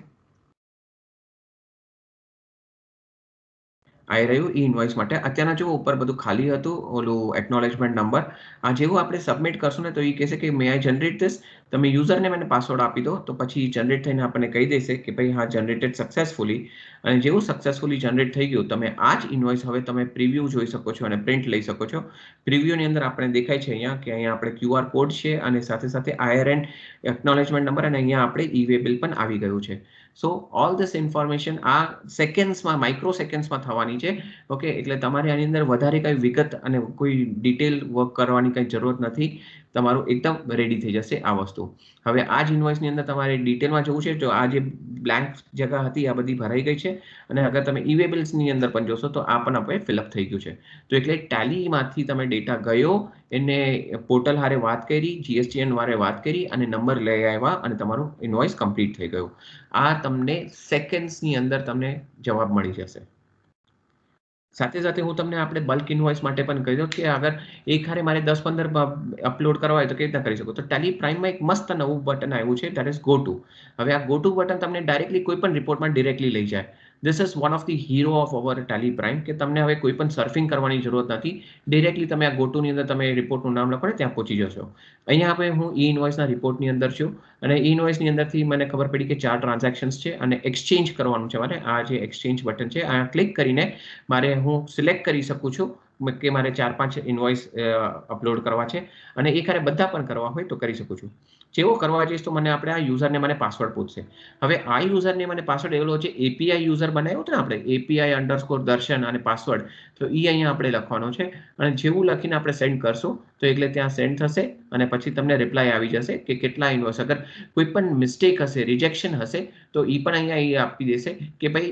Speaker 2: આવી રહ્યું ઈ ઇનવોઇસ માટે. અત્યારના જો ઉપર બધું ખાલી હતું ઓલું એકનોલેજમેન્ટ નંબર, આ જેવું આપણે સબમિટ કરશું ને તો એ કહેશે કે મે આઈ જનરેટ ધીસ, તમે યુઝરને મને પાસવર્ડ આપી દો તો પછી જનરેટ થઈને આપણને કહી દેશે કે ભાઈ હા જનરેટેડ સક્સેસફુલી. અને જેવું સક્સેસફુલી જનરેટ થઈ ગયું તમે આ જ ઇનવોઇસ હવે તમે પ્રિવ્યૂ જોઈ શકો છો અને પ્રિન્ટ લઈ શકો છો. પ્રિવ્યુની અંદર આપણે દેખાય છે અહીંયા કે અહીંયા આપણે QR કોડ છે અને સાથે સાથે IRN એકનોલેજમેન્ટ નંબર અને અહીંયા આપણે ઇવેબલ પણ આવી ગયું છે. સો ઓલ ધીસ ઇન્ફોર્મેશન આ સેકન્ડ્સમાં, માઇક્રો સેકન્ડ્સમાં થવાની છે. ઓકે, એટલે તમારે આની અંદર વધારે કંઈ વિગત અને કોઈ ડિટેલ વર્ક કરવાની કંઈ જરૂરત નથી. તમારું એકદમ રેડી થઈ જશે આ વસ્તુ. હવે આ જ ઇનવોઇસની અંદર તમારે ડિટેલમાં જવું છે, તો આ જે બ્લેન્ક જગ્યા હતી આ બધી ભરાઈ ગઈ છે અને અગર તમે ઇવેબલ્સની અંદર પણ જોશો તો આ પણ આપણે ફિલઅપ થઈ ગયું છે. તો એટલે ટેલીમાંથી તમે ડેટા ગયો, એને પોર્ટલ હારે વાત કરી, GSTN વારે વાત કરી અને નંબર લઈ આવ્યા અને તમારું ઇનવોઇસ કમ્પ્લીટ થઈ ગયું. આ તમને સેકન્ડ્સની અંદર તમને જવાબ મળી જશે. સાથે સાથે હું તમને આપણે બલ્ક ઇનવોઇસ માટે પણ કહી દઉં કે અગર એક હારે મારે 10-15 અપલોડ કરવા હોય તો કેવી રીતના કરી શકો. તો ટેલી પ્રાઇમમાં એક મસ્ત નવું બટન આવ્યું છે, ધેટ ઇઝ ગો ટુ. હવે આ ગો ટુ બટન તમને ડાયરેક્ટલી કોઈ પણ રિપોર્ટમાં ડિરેક્ટલી લઈ જાય. This is one of the hero of our Tally prime કે તમને હવે કોઈ પણ સર્ફિંગ કરવાની જરૂરત નથી. ડિરેક્ટલી તમે આ ગો ટુની અંદર તમે રિપોર્ટનું નામ લખો ને ત્યાં પહોંચી જશો. અહીંયા આપણે હું ઈ ઇનવોઇસના રિપોર્ટની અંદર છું અને ઈ ઇનવોઇસની અંદરથી મને ખબર પડી કે 4 ટ્રાન્ઝેક્શન્સ છે અને એક્સચેન્જ કરવાનું છે મારે. આ જે એક્સચેન્જ બટન છે આ ક્લિક કરીને મારે હું સિલેક્ટ કરી શકું છું કે મારે 4-5 ઇનવોઇસ અપલોડ કરવા છે અને એક હારે બધા પણ કરવા હોય તો કરી શકું છું. જેવો કરવા જઈશ તો મને આપણે આ યુઝરને મને પાસવર્ડ પૂછશે. હવે આ યુઝરને મને પાસવર્ડ એવો છે એપીઆઈ યુઝર બનાવ્યો હતો ને આપણે API_દર્શન અને પાસવર્ડ, તો એ અહીંયા આપણે લખવાનો છે અને જેવું લખીને આપણે સેન્ડ કરશું તો એટલે ત્યાં સેન્ડ થશે અને પછી તમને રિપ્લાય આવી જશે કે કેટલા ઇન્વોઇસ, અગર કોઈ પણ મિસ્ટેક હશે, રિજેક્શન હશે તો એ પણ અહીંયા એ આપી દેશે કે ભાઈ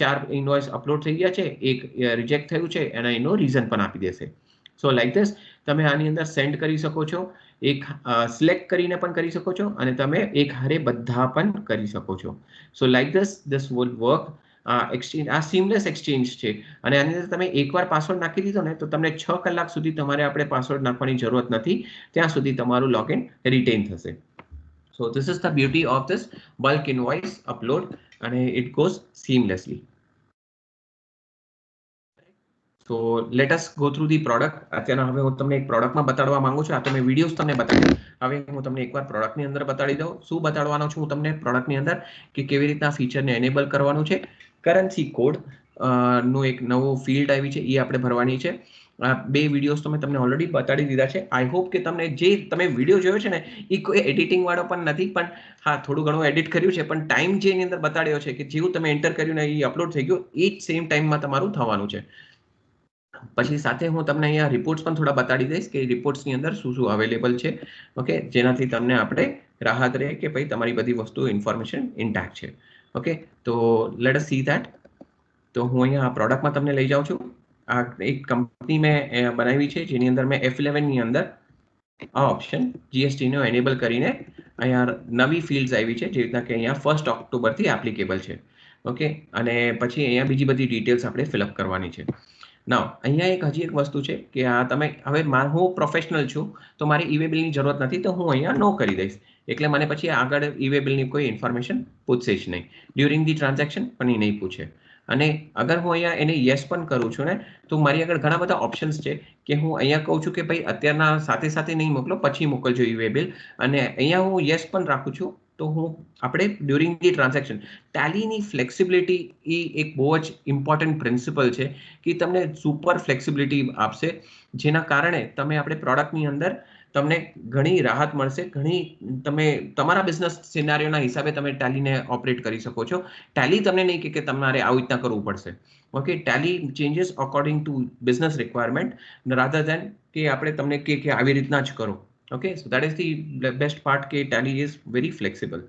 Speaker 2: 4 ઇન્વોઇસ અપલોડ થઈ ગયા છે, એક રિજેક્ટ થયું છે અને એનો રીઝન પણ આપી દેશે. સો લાઈક ધીસ તમે આની અંદર સેન્ડ કરી શકો છો, એક સિલેક્ટ કરીને પણ કરી શકો છો અને તમે એક હારે બધા પણ કરી શકો છો. સો like this will work. Exchange આ સીમલેસ એક્સચેન્જ છે અને આની અંદર તમે એકવાર પાસવર્ડ નાખી દીધો ને તો તમને 6 કલાક સુધી તમારે આપણે પાસવર્ડ નાખવાની જરૂરત નથી, ત્યાં સુધી તમારું લોગિન રિટેન થશે. So this is the beauty of this bulk invoice upload and it goes seamlessly. So let us go through the product. અત્યારે હવે હું તમને એક પ્રોડક્ટમાં બતાડવા માંગુ છું. આ તો મેં વિડીયોઝ તમને બતાવી. હવે હું તમને એકવાર પ્રોડક્ટની અંદર બતાડી દઉં. શું બતાડવાનો છું હું તમને પ્રોડક્ટની અંદર કે કેવી રીતના ફીચરને એનેબલ કરવાનું છે. કરન્સી કોડ નું એક નવો ફિલ્ડ આવી છે, એ આપણે ભરવાની છે. બે વિડીયોઝ તો મેં તમને ઓલરેડી બતાડી દીધા છે. આઈ હોપ કે તમને જે તમે વિડીયો જોયો છે ને એ કોઈ એડિટિંગ વાળો પણ નથી, પણ હા થોડું ઘણું એડિટ કર્યું છે, પણ ટાઈમ જે એની અંદર બતાડ્યો છે કે જેવું તમે એન્ટર કર્યું ને એ અપલોડ થઈ ગયું એ જ સેમ ટાઈમમાં તમારું થવાનું છે. પછી સાથે હું તમને અહીંયા રિપોર્ટ્સ પણ થોડા બતાડી દઈશ કે રિપોર્ટ્સની અંદર શું શું અવેલેબલ છે, ઓકે, જેનાથી તમને આપણે રાહત રહે કે ભાઈ તમારી બધી વસ્તુ ઇન્ફોર્મેશન ઇન્ટેક્ટ છે. ઓકે, તો લેટ અસ સી ધેટ. તો હું અહીંયા આ પ્રોડક્ટમાં તમને લઈ જાઉં છું. આ એક કંપની મેં બનાવી છે જેની અંદર મેં F11 ની અંદર આ ઓપ્શન GST નો એનેબલ કરીને અહીંયા નવી ફિલ્ડ્સ આવી છે, જે રીતના કે અહીંયા 1 ઓક્ટોબરથી એપ્લિકેબલ છે. ઓકે, અને પછી અહીંયા બીજી બધી ડિટેલ્સ આપણે ફિલઅપ કરવાની છે. નાવ અહીંયા હજી એક વસ્તુ છે કે આ તમે હવે હું પ્રોફેશનલ છું તો મારે ઈ-વે બિલની જરૂરત નથી, તો હું અહીંયા નો કરી દઈશ, એટલે મને પછી આગળ ઈ-વે બિલની કોઈ ઇન્ફોર્મેશન પૂછશે જ નહીં. ડ્યુરિંગ ધી ટ્રાન્ઝેક્શન પણ એ નહીં પૂછે. અને અગર હું અહીંયા એને યસ પણ કરું છું ને તો મારી આગળ ઘણા બધા ઓપ્શન્સ છે કે હું અહીંયા કહું છું કે ભાઈ અત્યારના સાથે સાથે નહીં મોકલો, પછી મોકલજો ઈ-વે બિલ, અને અહીંયા હું યસ પણ રાખું છું તો હું આપણે ડ્યુરિંગ ધી ટ્રાન્ઝેક્શન. ટેલીની ફ્લેક્સિબિલિટી એ એક બહુ જ ઇમ્પોર્ટન્ટ પ્રિન્સિપલ છે કે તમને સુપર ફ્લેક્સિબિલિટી આપશે, જેના કારણે તમે આપણે પ્રોડક્ટની અંદર તમને ઘણી રાહત મળશે, ઘણી તમે તમારા બિઝનેસ સિનારીઓના હિસાબે તમે ટેલીને ઓપરેટ કરી શકો છો. ટેલી તમને નહીં કે તમારે આવી રીતના કરવું પડશે. Okay, Tally changes according to business requirement rather દેન કે આપણે તમને કે આવી રીતના જ કરો. Okay, so that is the best part કે ટેલી ઇઝ વેરી ફ્લેક્સિબલ.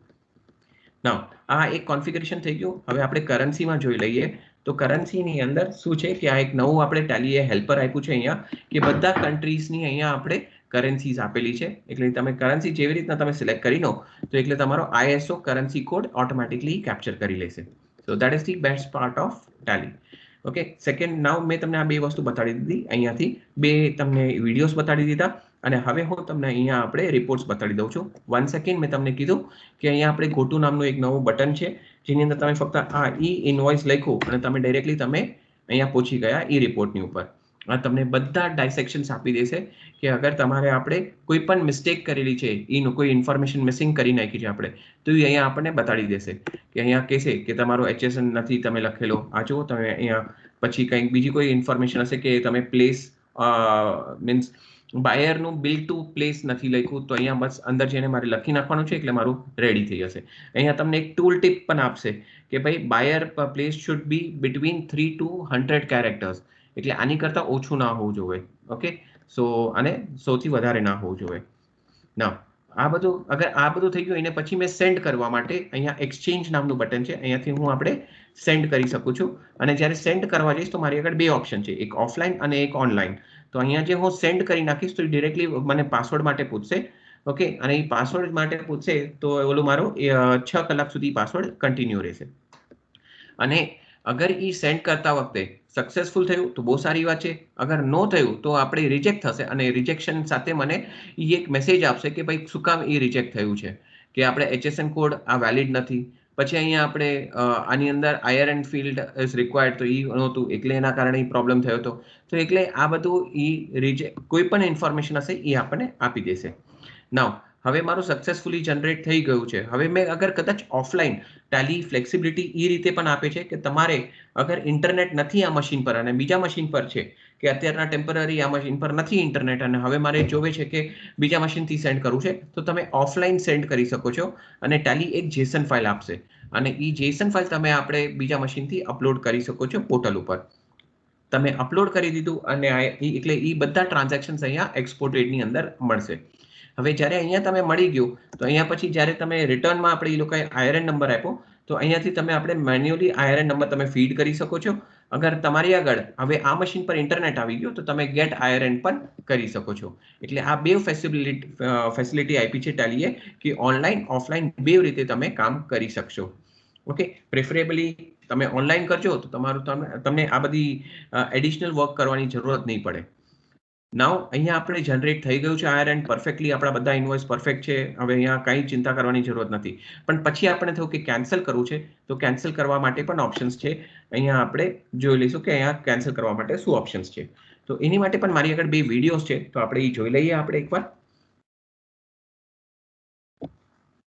Speaker 2: નાવ આ એક કોન્ફિગરેશન થઈ ગયું. હવે આપણે કરન્સીમાં જોઈ લઈએ તો કરન્સીની અંદર શું છે કે આ એક નવું આપણે ટેલીએ હેલ્પર આપ્યું છે અહીંયા કે બધા કન્ટ્રીઝની અહીંયા આપણે કરન્સીઝ આપેલી છે, એટલે તમે કરન્સી જેવી રીતના તમે સિલેક્ટ કરી લો તો એટલે તમારો ISO currency code automatically capture કરી લેશે. So that is the best part of Tally. Okay, second now મેં તમને આ બે વસ્તુ બતાડી દીધી, અહીંયાથી બે તમને વિડીયોઝ બતાડી દીધા અને હવે હું તમને અહીંયા આપણે રિપોર્ટ્સ બતાડી દઉં છું. 1 સેકન્ડ, મેં તમને કીધું કે અહીંયા આપણે ગોટુ નામનું એક નવું બટન છે જેની અંદર તમે ફક્ત આ ઈ ઇનવોઇસ લખ્યું અને તમે ડાયરેક્ટલી તમે અહીંયા પહોંચી ગયા ઈ રિપોર્ટની ઉપર. આ તમને બધા ડાયસેક્શન્સ આપી દેશે કે અગર તમારે આપણે કોઈ પણ મિસ્ટેક કરેલી છે, એનું કોઈ ઇન્ફોર્મેશન મિસિંગ કરી નાખી છે આપણે, તો એ અહીંયા આપણને બતાડી દેશે કે અહીંયા કહેશે કે તમારો HSN નથી તમે લખેલો, આ જુઓ તમે અહીંયા, પછી કંઈક બીજી કોઈ ઇન્ફોર્મેશન હશે કે તમે પ્લેસ મીન્સ બાયરનું બિલ ટુ પ્લેસ નથી લખ્યું, તો અહીંયા બસ અંદર જઈને મારે લખી નાખવાનું છે એટલે મારું રેડી થઈ જશે. અહીંયા તમને એક ટૂલ ટીપ પણ આપશે કે ભાઈ buyer place should be between 3 to 100 characters, એટલે આની કરતાં ઓછું ના હોવું જોઈએ. ઓકે, સો અને સૌથી વધારે ના હોવું જોઈએ. ના આ બધું અગર આ બધું થઈ ગયું એને પછી મેં સેન્ડ કરવા માટે અહીંયા એક્સચેન્જ નામનું બટન છે, અહીંયાથી હું આપણે સેન્ડ કરી શકું છું. અને જ્યારે સેન્ડ કરવા જઈશ તો મારી આગળ બે ઓપ્શન છે, એક ઓફલાઈન અને એક ઓનલાઈન. તો અહીંયા જે હું સેન્ડ કરી નાખીશ તો ડિરેક્ટલી મને પાસવર્ડ માટે પૂછશે. ઓકે, અને એ પાસવર્ડ માટે પૂછશે તો ઓલું મારો 6 કલાક સુધી પાસવર્ડ કન્ટિન્યુ રહેશે. અને અગર એ સેન્ડ કરતા વખતે સક્સેસફુલ થયું તો બહુ સારી વાત છે, અગર નો થયું તો આપણે રિજેક્ટ થશે અને રિજેક્શન સાથે મને એ એક મેસેજ આપશે કે ભાઈ શું કામ એ રિજેક્ટ થયું છે, કે આપણે HSN કોડ આ વેલિડ નથી. પછી અહીંયા આપણે આની અંદર IRN ફિલ્ડ ઇઝ રિક્વાયર્ડ, તો એ નહોતું એટલે એના કારણે પ્રોબ્લેમ થયો હતો. તો એટલે આ બધું કોઈ પણ ઇન્ફોર્મેશન હશે એ આપણને આપી દેશે. નાવ હવે મારું સક્સેસફુલી જનરેટ થઈ ગયું છે. હવે મેં અગર કદાચ ઓફલાઈન ટેલી ફ્લેક્સિબિલિટી એ રીતે પણ આપે છે કે તમારે અગર ઇન્ટરનેટ નથી આ મશીન પર અને બીજા મશીન પર છે કે અત્યારના ટેમ્પરરી આ મશીન પર નથી ઇન્ટરનેટ અને હવે મારે જોવે છે કે બીજા મશીનથી સેન્ડ કરવું છે, તો તમે ઓફલાઈન સેન્ડ કરી શકો છો અને ટેલી એક જેસન ફાઇલ આપશે અને એ જેસન ફાઇલ તમે આપણે બીજા મશીનથી અપલોડ કરી શકો છો પોર્ટલ ઉપર. તમે અપલોડ કરી દીધું અને એટલે એ બધા ટ્રાન્ઝેક્શન્સ અહીંયા એક્સપોર્ટેડની અંદર મળશે. હવે જ્યારે અહીંયા તમે મળી ગયું તો અહીંયા પછી જ્યારે તમે રિટર્નમાં આપણે એ લોકોએ IRN નંબર આપ્યો તો અહીંયાથી તમે આપણે મેન્યુઅલી IRN નંબર તમે ફીડ કરી શકો છો. અગર તમારી આગળ હવે આ મશીન પર ઇન્ટરનેટ આવી ગયું તો તમે ગેટ IRN પણ કરી શકો છો. એટલે આ બે ફેસિલિટી આપી છે ટેલીએ કે ઓનલાઈન ઓફલાઈન બે રીતે તમે કામ કરી શકશો. ઓકે, પ્રેફરેબલી તમે ઓનલાઈન કરજો તો તમને આ બધી એડિશનલ વર્ક કરવાની જરૂરત નહીં પડે. નાવ અહીંયા આપણે જનરેટ થઈ ગયું છે IRN પરફેક્ટલી, આપણા બધા ઇન્વોઇસ પરફેક્ટ છે. હવે અહીંયા કંઈ ચિંતા કરવાની જરૂરત નથી. પણ પછી આપણે થયું કે કેન્સલ કરવું છે તો કેન્સલ કરવા માટે પણ ઓપ્શન્સ છે. અહીંયા આપણે જોઈ લઈશું કે અહીંયા કેન્સલ કરવા માટે શું ઓપ્શન્સ છે. તો એની માટે પણ મારી આગળ બે વિડીયોઝ છે તો આપણે એ જોઈ લઈએ આપણે એકવાર.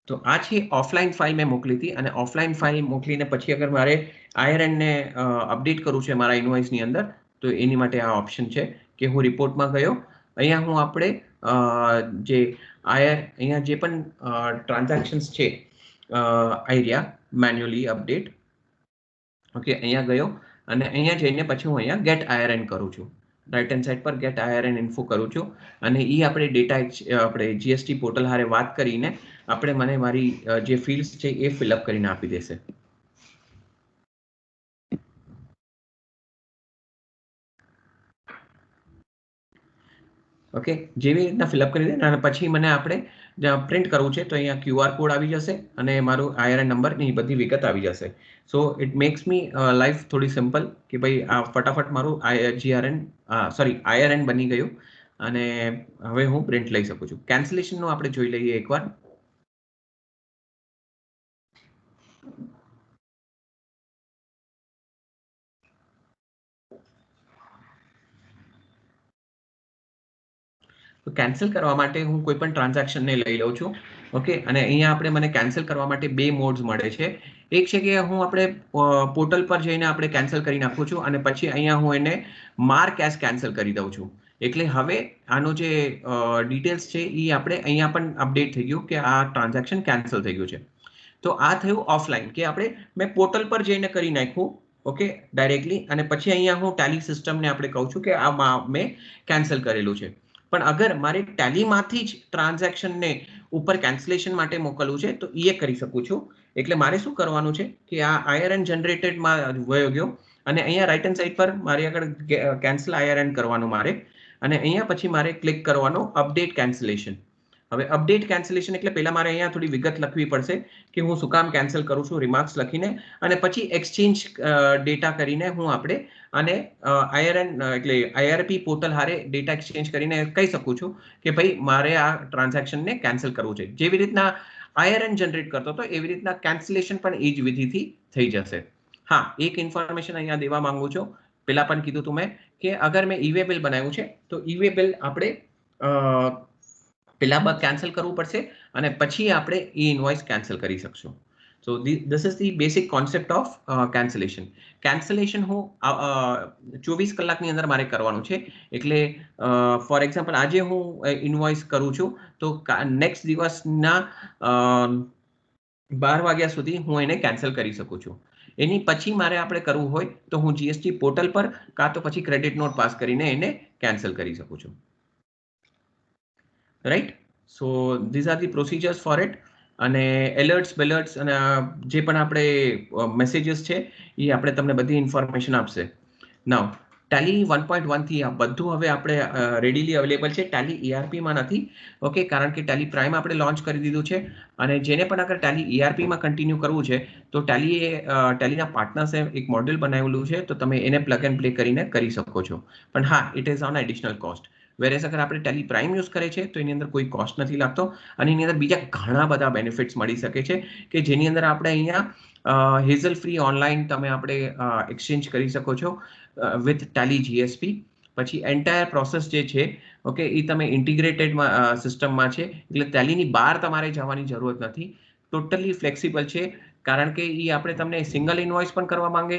Speaker 2: તો આ છે ઓફલાઈન ફાઇલ મેં મોકલી હતી અને ઓફલાઈન ફાઇલ મોકલીને પછી અગર મારે IRN ને અપડેટ કરવું છે મારા ઇન્વોઇસની અંદર તો એની માટે આ ઓપ્શન છે કે હું રિપોર્ટમાં ગયો. અહીંયા હું આપણે જે અહીંયા જે પણ ટ્રાન્ઝેક્શન્સ છે આઈરિયા મેન્યુઅલી અપડેટ. ઓકે, અહીંયા ગયો અને અહીંયા જઈને પછી હું અહીંયા ગેટ IRN કરું છું. રાઈટ હેન્ડ સાઈડ પર ગેટ IRN ઇન્ફો કરું છું અને એ આપણે ડેટા આપણે GST પોર્ટલ હારે વાત કરીને આપણે મને મારી જે ફિલ્ડ્સ છે એ ફિલઅપ કરીને આપી દેશે. ઓકે, જેવી રીતના ફિલઅપ કરી દે અને પછી મને આપણે પ્રિન્ટ કરવું છે તો અહીંયા QR કોડ આવી જશે અને મારું IRN નંબર ની બધી વિગત આવી જશે. So it max me life થોડી સિમ્પલ કે ભાઈ આ ફટાફટ મારું IRN બની ગયું અને હવે હું પ્રિન્ટ લઈ શકું છું. કેન્સલેશનનું આપણે જોઈ લઈએ એકવાર. તો કેન્સલ કરવા માટે હું કોઈ પણ ટ્રાન્ઝેક્શનને લઈ લઉં છું. ઓકે, અને અહીંયા આપણે મને કેન્સલ કરવા માટે બે મોડ્સ મળે છે. એક છે કે હું આપણે પોર્ટલ પર જઈને આપણે કેન્સલ કરી નાખું છું અને પછી અહીંયા હું એને માર્ક એઝ કેન્સલ કરી દઉં છું. એટલે હવે આનો જે ડિટેલ્સ છે એ આપણે અહીંયા પણ અપડેટ થઈ ગયું કે આ ટ્રાન્ઝેક્શન કેન્સલ થઈ ગયું છે. તો આ થયું ઓફલાઈન કે આપણે મેં પોર્ટલ પર જઈને કરી નાખ્યું. ઓકે, ડાયરેક્ટલી અને પછી અહીંયા હું ટેલી સિસ્ટમને આપણે કહું છું કે આ મેં કેન્સલ કરેલું છે. પણ અગર મારે ટેલીમાંથી જ ટ્રાન્ઝેક્શનને ઉપર કેન્સલેશન માટે મોકલવું છે તો એ કરી શકું છું. એટલે મારે શું કરવાનું છે કે આ IRN જનરેટેડમાં વયો ગયો અને અહીંયા રાઈટ હેન્ડ સાઈડ પર મારી આગળ કેન્સલ IRN કરવાનું મારે અને અહીંયા પછી મારે ક્લિક કરવાનો અપડેટ કેન્સલેશન. હવે અપડેટ કેન્સલેશન એટલે પહેલા મારે અહીંયા થોડી વિગત લખવી પડશે કે હું શું કામ કેન્સલ કરું છું, રિમાર્ક્સ લખીને અને પછી એક્સચેન્જ ડેટા કરીને હું આપણે અને IRN એટલે IRP પોર્ટલ હારે ડેટા એક્સચેન્જ કરીને કહી શકું છું કે ભાઈ મારે આ ટ્રાન્ઝેક્શનને કેન્સલ કરવું છે. જેવી રીતના IRN જનરેટ કરતો હતો એવી રીતના કેન્સલેશન પણ એ જ વિધિથી થઈ જશે. હા, એક ઇન્ફોર્મેશન અહીંયા દેવા માંગુ છું. પહેલા પણ કીધું તું મેં કે અગર મેં ઈ-વે બિલ બનાવ્યું છે તો ઈ-વે બિલ આપણે પહેલા કેન્સલ કરવું પડશે અને પછી આપણે એ ઇન્વોઇસ કેન્સલ કરી શકશું. સો this is the basic concept of cancellation. Cancellation હું 24 કલાકની અંદર મારે કરવાનું છે. એટલે ફોર એક્ઝામ્પલ આજે હું ઇન્વોઇસ કરું છું તો નેક્સ્ટ દિવસના 12 વાગ્યા સુધી હું એને કેન્સલ કરી શકું છું. એની પછી મારે આપણે કરવું હોય તો હું GST પોર્ટલ પર કાં તો પછી ક્રેડિટ નોટ પાસ કરીને એને કેન્સલ કરી શકું છું. Right, so these are the procedures four it. અને એલર્ટ્સ બેલર્ટ્સ અને જે પણ આપણે મેસેજીસ છે એ આપણે તમને બધી ઇન્ફોર્મેશન આપશે. નાવ ટેલી 1.1 થી આ બધું હવે આપણે રેડીલી અવેલેબલ છે. ટેલી ERPમાં નથી. ઓકે, કારણ કે ટેલી પ્રાઇમ આપણે લોન્ચ કરી દીધું છે અને જેને પણ અગર ટેલી ERPમાં કન્ટિન્યુ કરવું છે તો ટેલીના પાર્ટનર્સે એક મોડેલ બનાવેલું છે તો તમે એને પ્લગ એન્ડ પ્લે કરીને કરી શકો છો. પણ હા, it is on additional cost. Whereas અગર આપણે ટેલી પ્રાઇમ યુઝ કરે છે તો એની અંદર કોઈ કોસ્ટ નથી લાગતો અને એની અંદર બીજા ઘણા બધા બેનિફિટ્સ મળી શકે છે કે જેની અંદર આપણે અહીંયા હેઝલ ફ્રી ઓનલાઈન તમે આપણે એક્સચેન્જ કરી શકો છો વિથ ટેલી GSP. પછી એન્ટાયર પ્રોસેસ જે છે ઓકે એ તમે ઇન્ટિગ્રેટેડ સિસ્ટમમાં છે એટલે ટેલીની બહાર તમારે જવાની જરૂરત નથી. ટોટલી ફ્લેક્સિબલ છે. કારણ કે એ આપણે તમને સિંગલ ઇન્વોઇસ પણ કરવા માંગે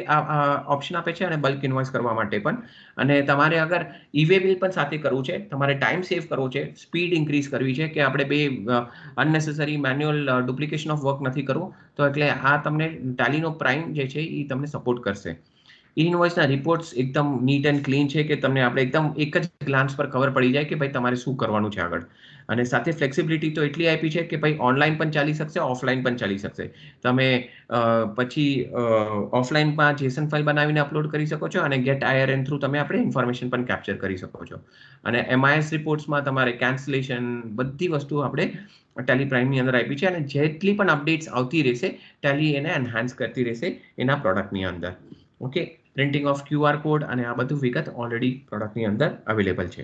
Speaker 2: ઓપ્શન આપે છે અને બલ્ક ઇન્વોઇસ કરવા માટે પણ. અને તમારે અગર ઈ-વે બિલ પણ સાથે કરવું છે, તમારે ટાઈમ સેવ કરવો છે, સ્પીડ ઇન્ક્રીઝ કરવી છે, કે આપણે બે અનનેસેસરી મેન્યુઅલ ડુપ્લિકેશન ઓફ વર્ક નથી કરવું, તો એટલે આ તમને ટેલીનો પ્રાઇમ જે છે એ તમને સપોર્ટ કરશે. ઇનવોઇસના રિપોર્ટ્સ એકદમ નીટ એન્ડ ક્લીન છે, કે તમને આપણે એકદમ એક જ ગ્લાન્સ પર ખબર પડી જાય કે ભાઈ તમારે શું કરવાનું છે આગળ. અને સાથે ફ્લેક્સિબિલિટી તો એટલી આપી છે કે ભાઈ ઓનલાઈન પણ ચાલી શકશે, ઓફલાઈન પણ ચાલી શકશે. તમે પછી ઓફલાઈનમાં જેસન ફાઇલ બનાવીને અપલોડ કરી શકો છો, અને ગેટ IRN થ્રુ તમે આપણે ઇન્ફોર્મેશન પણ કેપ્ચર કરી શકો છો. અને MIS રિપોર્ટ્સમાં તમારે કેન્સલેશન બધી વસ્તુ આપણે ટેલી પ્રાઇમની અંદર આપી છે, અને જેટલી પણ અપડેટ્સ આવતી રહેશે ટેલી એને એન્હાન્સ કરતી રહેશે એના પ્રોડક્ટની અંદર. Okay, printing of QR code અને આ બધું વિગત ઓલરેડી પ્રોડક્ટની અંદર અવેલેબલ છે.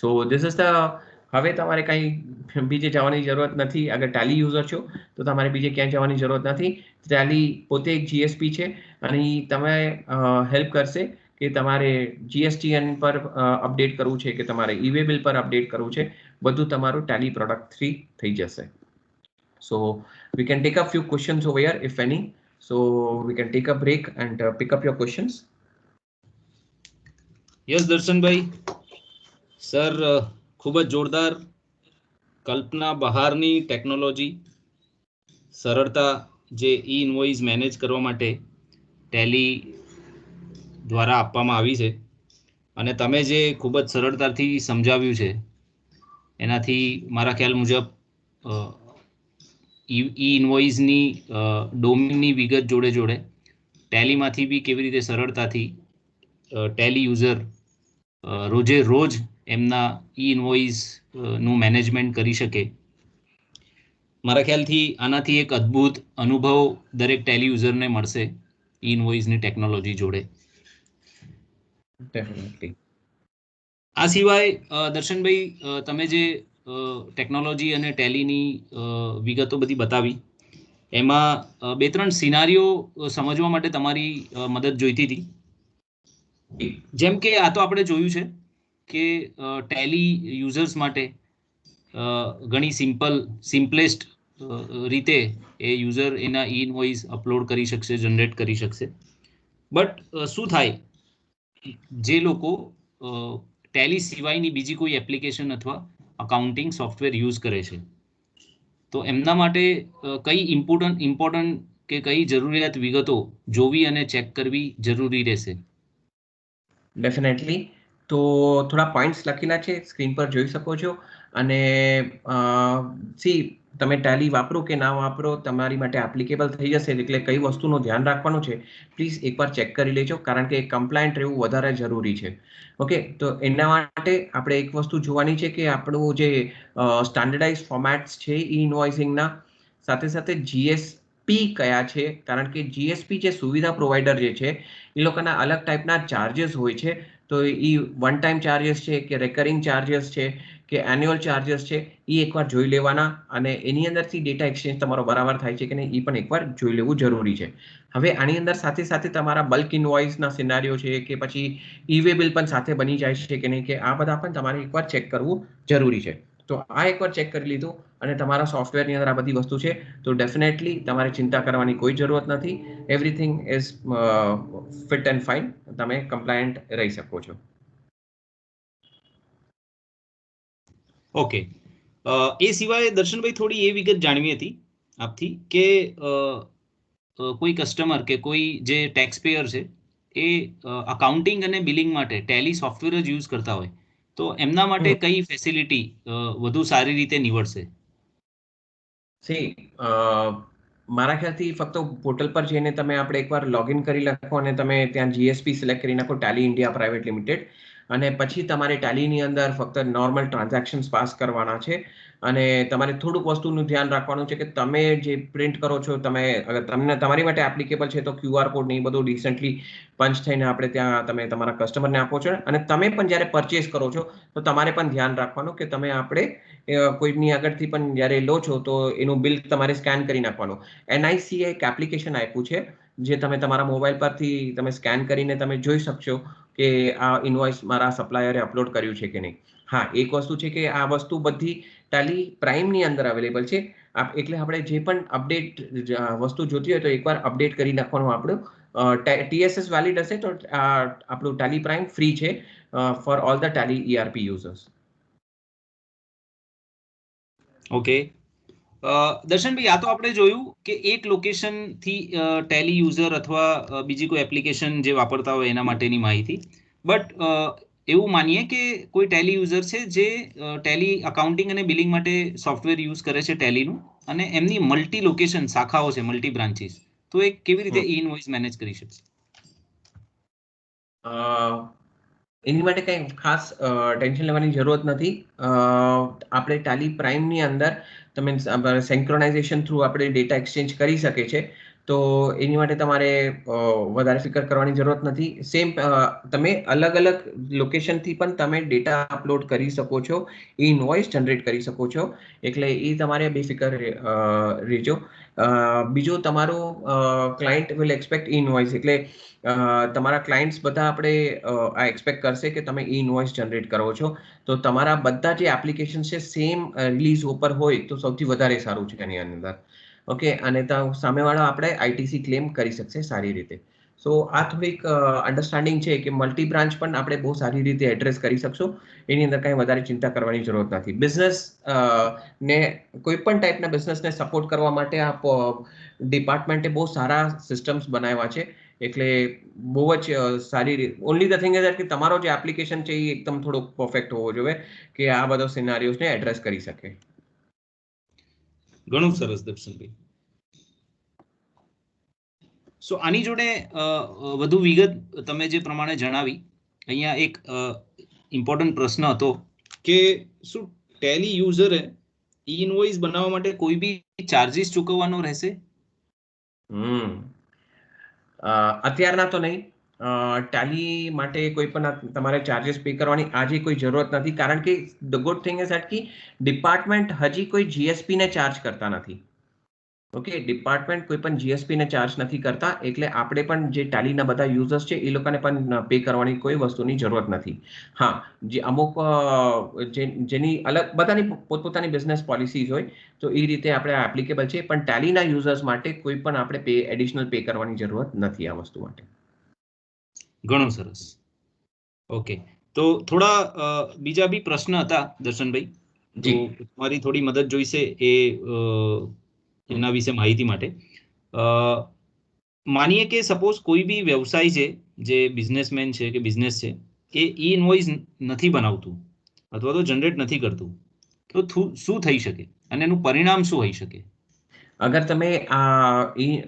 Speaker 2: સો ધીસ ઇઝ ધ, હવે તમારે કંઈ બીજે જવાની જરૂરત નથી. અગર ટેલી યુઝર છો તો તમારે બીજે ક્યાંય જવાની જરૂરત નથી. ટેલી પોતે એક GSP છે, અને તમે હેલ્પ કરશે કે તમારે GSTN પર અપડેટ કરવું છે, કે તમારે ઈ-વે બિલ પર અપડેટ કરવું છે, બધું તમારું ટેલી પ્રોડક્ટ 3 થઈ જશે. So we can take a few questions over here if any. So we can take a break and pick up your questions.
Speaker 1: Yes Darshanbhai, sir ખૂબ જ જોરદાર, કલ્પના બહારની ટેકનોલોજી, સરળતા જે ઈ ઇન્વોઇસ મેનેજ કરવા માટે ટેલી દ્વારા આપવામાં આવી છે, અને તમે જે ખૂબ જ સરળતાથી સમજાવ્યું છે એનાથી મારા ખ્યાલ મુજબ ઈ ઇન્વોઇસની ડોમેનની વિગત જોડે જોડે ટેલીમાંથી બી કેવી રીતે સરળતાથી ટેલી યુઝર રોજે રોજ એમના ઈ ઇન્વોઇસ નું મેનેજમેન્ટ કરી શકે. મારા ખ્યાલથી આનાથી એક અદ્ભુત અનુભવ દરેક ટેલી યુઝરને મળશે ઈ ઇન્વોઇસની ટેકનોલોજી જોડે.
Speaker 2: Definitely.
Speaker 1: આ સિવાય દર્શનભાઈ, તમે જે ટેકનોલોજી અને ટેલીની વિગતો બધી બતાવી, એમાં 2-3 સિનારીઓ સમજવા માટે તમારી મદદ જોઈતી હતી. જેમ કે આ તો આપણે જોયું છે કે ટેલી યુઝર્સ માટે ઘણી સિમ્પલેસ્ટ રીતે એ યુઝર એના ઈ ઇન્વોઇસ અપલોડ કરી શકશે, જનરેટ કરી શકશે. બટ શું થાય જે લોકો ટેલી સિવાયની બીજી કોઈ એપ્લિકેશન અથવા અકાઉન્ટિંગ સોફ્ટવેર યુઝ કરે છે, તો એમના માટે કઈ ઇમ્પોર્ટન્ટ કે કઈ જરૂરિયાત વિગતો જોવી અને ચેક કરવી જરૂરી રહેશે?
Speaker 2: ડેફિનેટલી. તો થોડા પોઈન્ટ્સ લખેલા છે, સ્ક્રીન પર જોઈ શકો છો. અને તમે ટેલી વાપરો કે ના વાપરો, તમારી માટે એપ્લિકેબલ થઈ જશે, એટલે કઈ વસ્તુનું ધ્યાન રાખવાનું છે પ્લીઝ એકવાર ચેક કરી લેજો, કારણ કે કમ્પ્લાયન્ટ રહેવું વધારે જરૂરી છે. ઓકે, તો એના માટે આપણે એક વસ્તુ જોવાની છે કે આપણું જે સ્ટાન્ડર્ડાઇઝ ફોર્મેટ્સ છે ઈ ઇન્વોઇસિંગના, સાથે સાથે GSP કયા છે, કારણ કે GSP જે સુવિધા પ્રોવાઈડર જે છે એ લોકોના અલગ ટાઈપના ચાર્जेस હોય છે. તો એ વન ટાઈમ ચાર્जेस છે કે રેકરિંગ ચાર્जेस છે કે એન્યુઅલ ચાર્जेस છે, એ એકવાર જોઈ લેવાના. અને એની અંદરથી ડેટા એક્સચેન્જ તમારો બરાબર થાય છે કે નહીં એ પણ એકવાર જોઈ લેવું જરૂરી છે. હવે આની અંદર સાથે સાથે તમારા બલ્ક ઇન્વોઇસના સિનારીઓ છે, કે પછી ઈ-વે બિલ પણ સાથે બની જાય છે કે નહીં, કે આ બધા પણ તમારે એકવાર ચેક કરવું જરૂરી છે. તો આ એકવાર ચેક કરી લીધું અને તમારા સોફ્ટવેરની અંદર આ બધી વસ્તુ છે, તો ડેફિનેટલી તમારે ચિંતા કરવાની કોઈ જરૂરત નથી. Everything is fit and fine, તમે કમ્પ્લાયન્ટ રહી શકો છો.
Speaker 1: ઓકે, એ સિવાય દર્શનભાઈ થોડી એ વિગત જાણવી હતી આપથી કે કોઈ કસ્ટમર કે કોઈ જે ટેક્સ પેયર છે એ અકાઉન્ટિંગ અને બિલિંગ માટે ટેલી સોફ્ટવેર જ યુઝ કરતા હોય, તો એમના માટે કઈ ફેસિલિટી વધુ સારી રીતે નીવડશે?
Speaker 2: મારા ખ્યાલથી ફક્ત પોર્ટલ પર જઈને તમે આપણે એકવાર લોગિન કરી લખો અને તમે ત્યાં GSP સિલેક્ટ કરી નાખો, ટેલી ઇન્ડિયા પ્રાઇવેટ લિમિટેડ, અને પછી તમારે ટેલીની અંદર ફક્ત નોર્મલ ટ્રાન્ઝેક્શન્સ પાસ કરવાના છે. અને તમારે થોડુંક વસ્તુનું ધ્યાન રાખવાનું છે કે તમે જે પ્રિન્ટ કરો છો, અગર તમારી માટે એપ્લિકેબલ છે તો QR કોડ ને એ બધું રિસેન્ટલી પંચ થઈને આપણે ત્યાં તમે તમારા કસ્ટમરને આપો છો. અને તમે પણ જ્યારે પરચેસ કરો છો તો તમારે પણ ધ્યાન રાખવાનું કે તમે આપણે કોઈની આગળથી પણ જ્યારે લો છો તો એનું બિલ તમારે સ્કેન કરી નાખવાનું. NIC એક એપ્લિકેશન આપ્યું છે જે તમે તમારા મોબાઈલ પરથી તમે સ્કેન કરીને તમે જોઈ શકશો કે આ ઇન્વોઇસ મારા સપ્લાયરે અપલોડ કર્યું છે કે નહીં. હા, એક વસ્તુ છે કે આ વસ્તુ બધી ટેલી પ્રાઇમની અંદર અવેલેબલ છે, એટલે આપણે જે પણ અપડેટ વસ્તુ જોતી હોય તો એકવાર અપડેટ કરી નાખવાનું આપણું TSS વેલિડ હશે તો આપણું ટેલી પ્રાઇમ ફ્રી છે for all the Tally ERP users.
Speaker 1: Okay દર્શનભાઈ, આ તો આપણે જોયું કે એક લોકેશન થી ટેલી યુઝર અથવા બીજી કોઈ એપ્લિકેશન જે વાપરતા હોય એના માટેની માહિતી. બટ એવું માનીએ કે કોઈ ટેલી યુઝર છે જે ટેલી અકાઉન્ટિંગ અને બિલિંગ માટે સોફ્ટવેર યુઝ કરે છે ટેલીનું, અને એમની મલ્ટી લોકેશન શાખાઓ છે, મલ્ટી બ્રાન્ચીસ, તો એ કેવી રીતે ઈ ઇનવોઇસ મેનેજ કરી શકશે?
Speaker 2: એની માટે કંઈ ખાસ ટેન્શન લેવાની જરૂરત નથી. આપણે ટેલી પ્રાઇમની અંદર તમે સેન્ક્રોનાઇઝેશન થ્રુ આપણે ડેટા એક્સચેન્જ કરી શકે છે, તો એની માટે તમારે વધારે ફિકર કરવાની જરૂરત નથી. સેમ તમે અલગ અલગ લોકેશનથી પણ તમે ડેટા અપલોડ કરી શકો છો, ઈ ઇનવોઇસ જનરેટ કરી શકો છો, એટલે એ તમારે બેફિકર રહેજો. બીજું, તમારો client will expect E invoice, એટલે તમારા ક્લાયન્ટ્સ બધા આપણે આ એક્સપેક્ટ કરશે કે તમે ઈ ઇનવોઇસ જનરેટ કરો છો, તો તમારા બધા જે એપ્લિકેશન છે સેમ રિલીઝ ઉપર હોય તો સૌથી વધારે સારું છે એની અંદર. ઓકે, અને સામેવાળો આપણે ITC ક્લેમ કરી શકશે સારી રીતે. સો આ થોડીક અન્ડરસ્ટેન્ડિંગ છે કે મલ્ટી બ્રાન્ચ પણ આપણે બહુ સારી રીતે એડ્રેસ કરી શકશું. એની અંદર કંઈ વધારે ચિંતા કરવાની જરૂરત નથી. બિઝનેસ ને કોઈ પણ ટાઈપના બિઝનેસને સપોર્ટ કરવા માટે આ ડિપાર્ટમેન્ટે બહુ સારા સિસ્ટમ્સ બનાવ્યા છે, એટલે બહુ જ સારી રીતે. ઓનલી ધ થિંગ ઇઝ કે તમારો જે એપ્લિકેશન છે એ એકદમ થોડો પરફેક્ટ હોવો જોઈએ કે આ બધા સિનારીઓઝને એડ્રેસ કરી શકે.
Speaker 1: ઘણું સરસ દર્શનભાઈ. સો આની જોડે વધુ વિગત તમે જે પ્રમાણે જણાવી, અહીંયા એક ઇમ્પોર્ટન્ટ પ્રશ્ન હતો કે શું ટેલી યુઝરે ઈ ઇનવોઇસ બનાવવા માટે કોઈ બી ચાર્જીસ ચૂકવવાનો રહેશે?
Speaker 2: અત્યારના તો નહીં. ટેલી માટે કોઈ પણ તમારે ચાર્जेस પે કરવાની આજે કોઈ જરૂરત નથી, કારણ કે the good thing is that કે ડિપાર્ટમેન્ટ હજી કોઈ GSP ને ચાર્જ કરતા નથી. ઓકે, ડિપાર્ટમેન્ટ કોઈ પણ GSP ને ચાર્જ નથી કરતા, એટલે આપણે પણ જે ટેલીના બધા યુઝર્સ છે એ લોકોને પણ પે કરવાની કોઈ વસ્તુની જરૂરત નથી. હા, જે અમુક જેની અલગ બધાની પોતપોતાની બિઝનેસ પોલિસીઝ હોય તો એ રીતે આપણે એપ્લિકેબલ છે, પણ ટેલીના યુઝર્સ માટે કોઈ પણ આપણે એડિશનલ પે કરવાની જરૂરત નથી આ વસ્તુ માટે.
Speaker 1: ઘણું સરસ. ઓકે, તો થોડા બીજા બી પ્રશ્ન હતા દર્શનભાઈ, તો તમારી થોડી મદદ જોઈશે એના વિશે માહિતી માટે. માનીએ કે સપોઝ કોઈ બી વ્યવસાય છે, જે બિઝનેસમેન છે કે બિઝનેસ છે, એ ઈ ઇનવોઇસ નથી બનાવતું અથવા તો જનરેટ નથી કરતું, તો શું થઈ શકે અને એનું પરિણામ શું હોઈ શકે?
Speaker 2: અગર તમે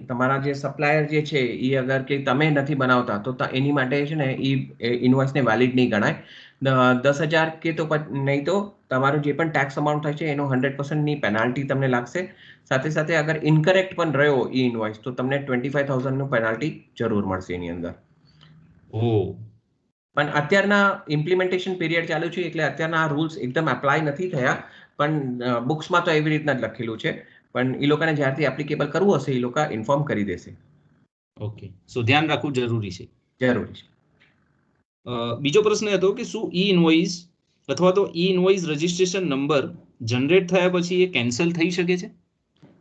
Speaker 2: તમારા જે સપ્લાયર જે છે એ અગર કે તમે નથી બનાવતા તો એની માટે છે ને એ ઇનવોઇસને વેલિડ નહીં ગણાય. 10,000 કે તો નહીં તો તમારું જે પણ ટેક્સ અમાઉન્ટ થાય છે એનો 100%ની પેનાલ્ટી તમને લાગશે. સાથે સાથે અગર ઇનકરેક્ટ પણ રહ્યો ઈ ઇનવોઇસ તો તમને 25,000નું પેનાલ્ટી જરૂર મળશે એની અંદર. પણ અત્યારના ઇમ્પ્લિમેન્ટેશન પીરિયડ ચાલુ છે, એટલે અત્યારના આ રૂલ્સ એકદમ એપ્લાય નથી થયા, પણ બુક્સમાં તો એવી રીતના જ લખેલું છે. પણ એ લોકોને જ્યારથી એપ્લિકેબલ કરવું હશે એ લોકો ઇન્ફોર્મ કરી દેશે.
Speaker 1: ઓકે, સો ધ્યાન રાખવું જરૂરી છે.
Speaker 2: જરૂરી છે.
Speaker 1: બીજો પ્રશ્ન હતો કે શું ઈ ઇનવોઇસ અથવા તો ઈ ઇનવોઇસ રજિસ્ટ્રેશન નંબર જનરેટ થયા પછી એ કેન્સલ થઈ શકે છે?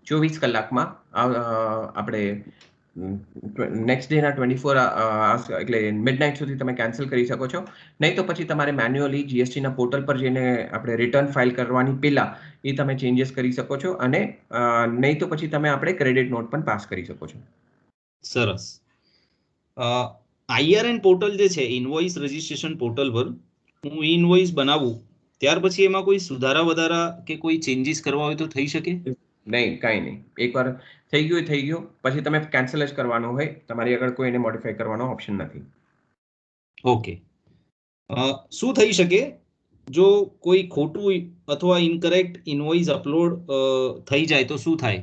Speaker 2: 24 કલાકમાં આપણે નેક્સ્ટ ડેના 24 એટલે મિડનાઇટ સુધી તમે કેન્સલ કરી શકો છો. નહીં તો પછી તમારે મેન્યુઅલી GSTના પોર્ટલ પર જઈને આપણે રિટર્ન ફાઇલ કરવાની પહેલા એ તમે ચેન્જીસ કરી શકો છો, અને નહીં તો પછી તમે આપણે ક્રેડિટ નોટ પણ પાસ કરી શકો છો.
Speaker 1: સરસ. IRN પોર્ટલ જે છે, ઇનવોઇસ રજિસ્ટ્રેશન પોર્ટલ પર હું ઇનવોઇસ બનાવું ત્યાર પછી એમાં કોઈ સુધારા વધારા કે કોઈ ચેન્જીસ કરવા હોય તો થઈ શકે?
Speaker 2: નહીં, કાંઈ નહીં. એકવાર થઈ ગયું, પછી તમે કેન્સલ જ કરવાનું હોય. તમારી આગળ કોઈ એને મોડિફાઈ કરવાનો ઓપ્શન નથી.
Speaker 1: ઓકે. શું થઈ શકે જો કોઈ ખોટું અથવા ઇનકરેક્ટ ઇનવોઇસ અપલોડ થઈ જાય તો શું થાય?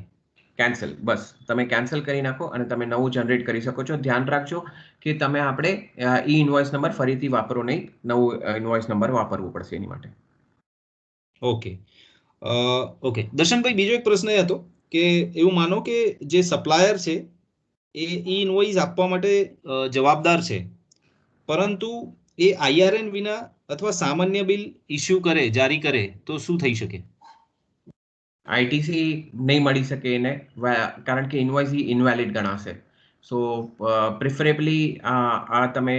Speaker 2: કેન્સલ, બસ તમે કેન્સલ કરી નાખો અને તમે નવું જનરેટ કરી શકો છો. ધ્યાન રાખજો કે તમે આપણે ઈ ઇનવોઇસ નંબર ફરીથી વાપરો નહીં, નવું ઇનવોઇસ નંબર વાપરવું પડશે એની માટે.
Speaker 1: ઓકે. ઓકે દર્શનભાઈ, બીજો એક પ્રશ્ન એ હતો કે એવું માનો કે જે સપ્લાયર છે એ ઈ ઇનવોઇસ આપવા માટે જવાબદાર છે, પરંતુ એ IRN વિના અથવા સામાન્ય બિલ ઇસ્યુ કરે, જારી કરે તો શું થઈ શકે?
Speaker 2: આઈટીસી નહીં મળી શકે એને, કારણ કે ઇનવોઇસ ઇનવેલિડ ગણાશે. સો પ્રિફરેબલી આ તમે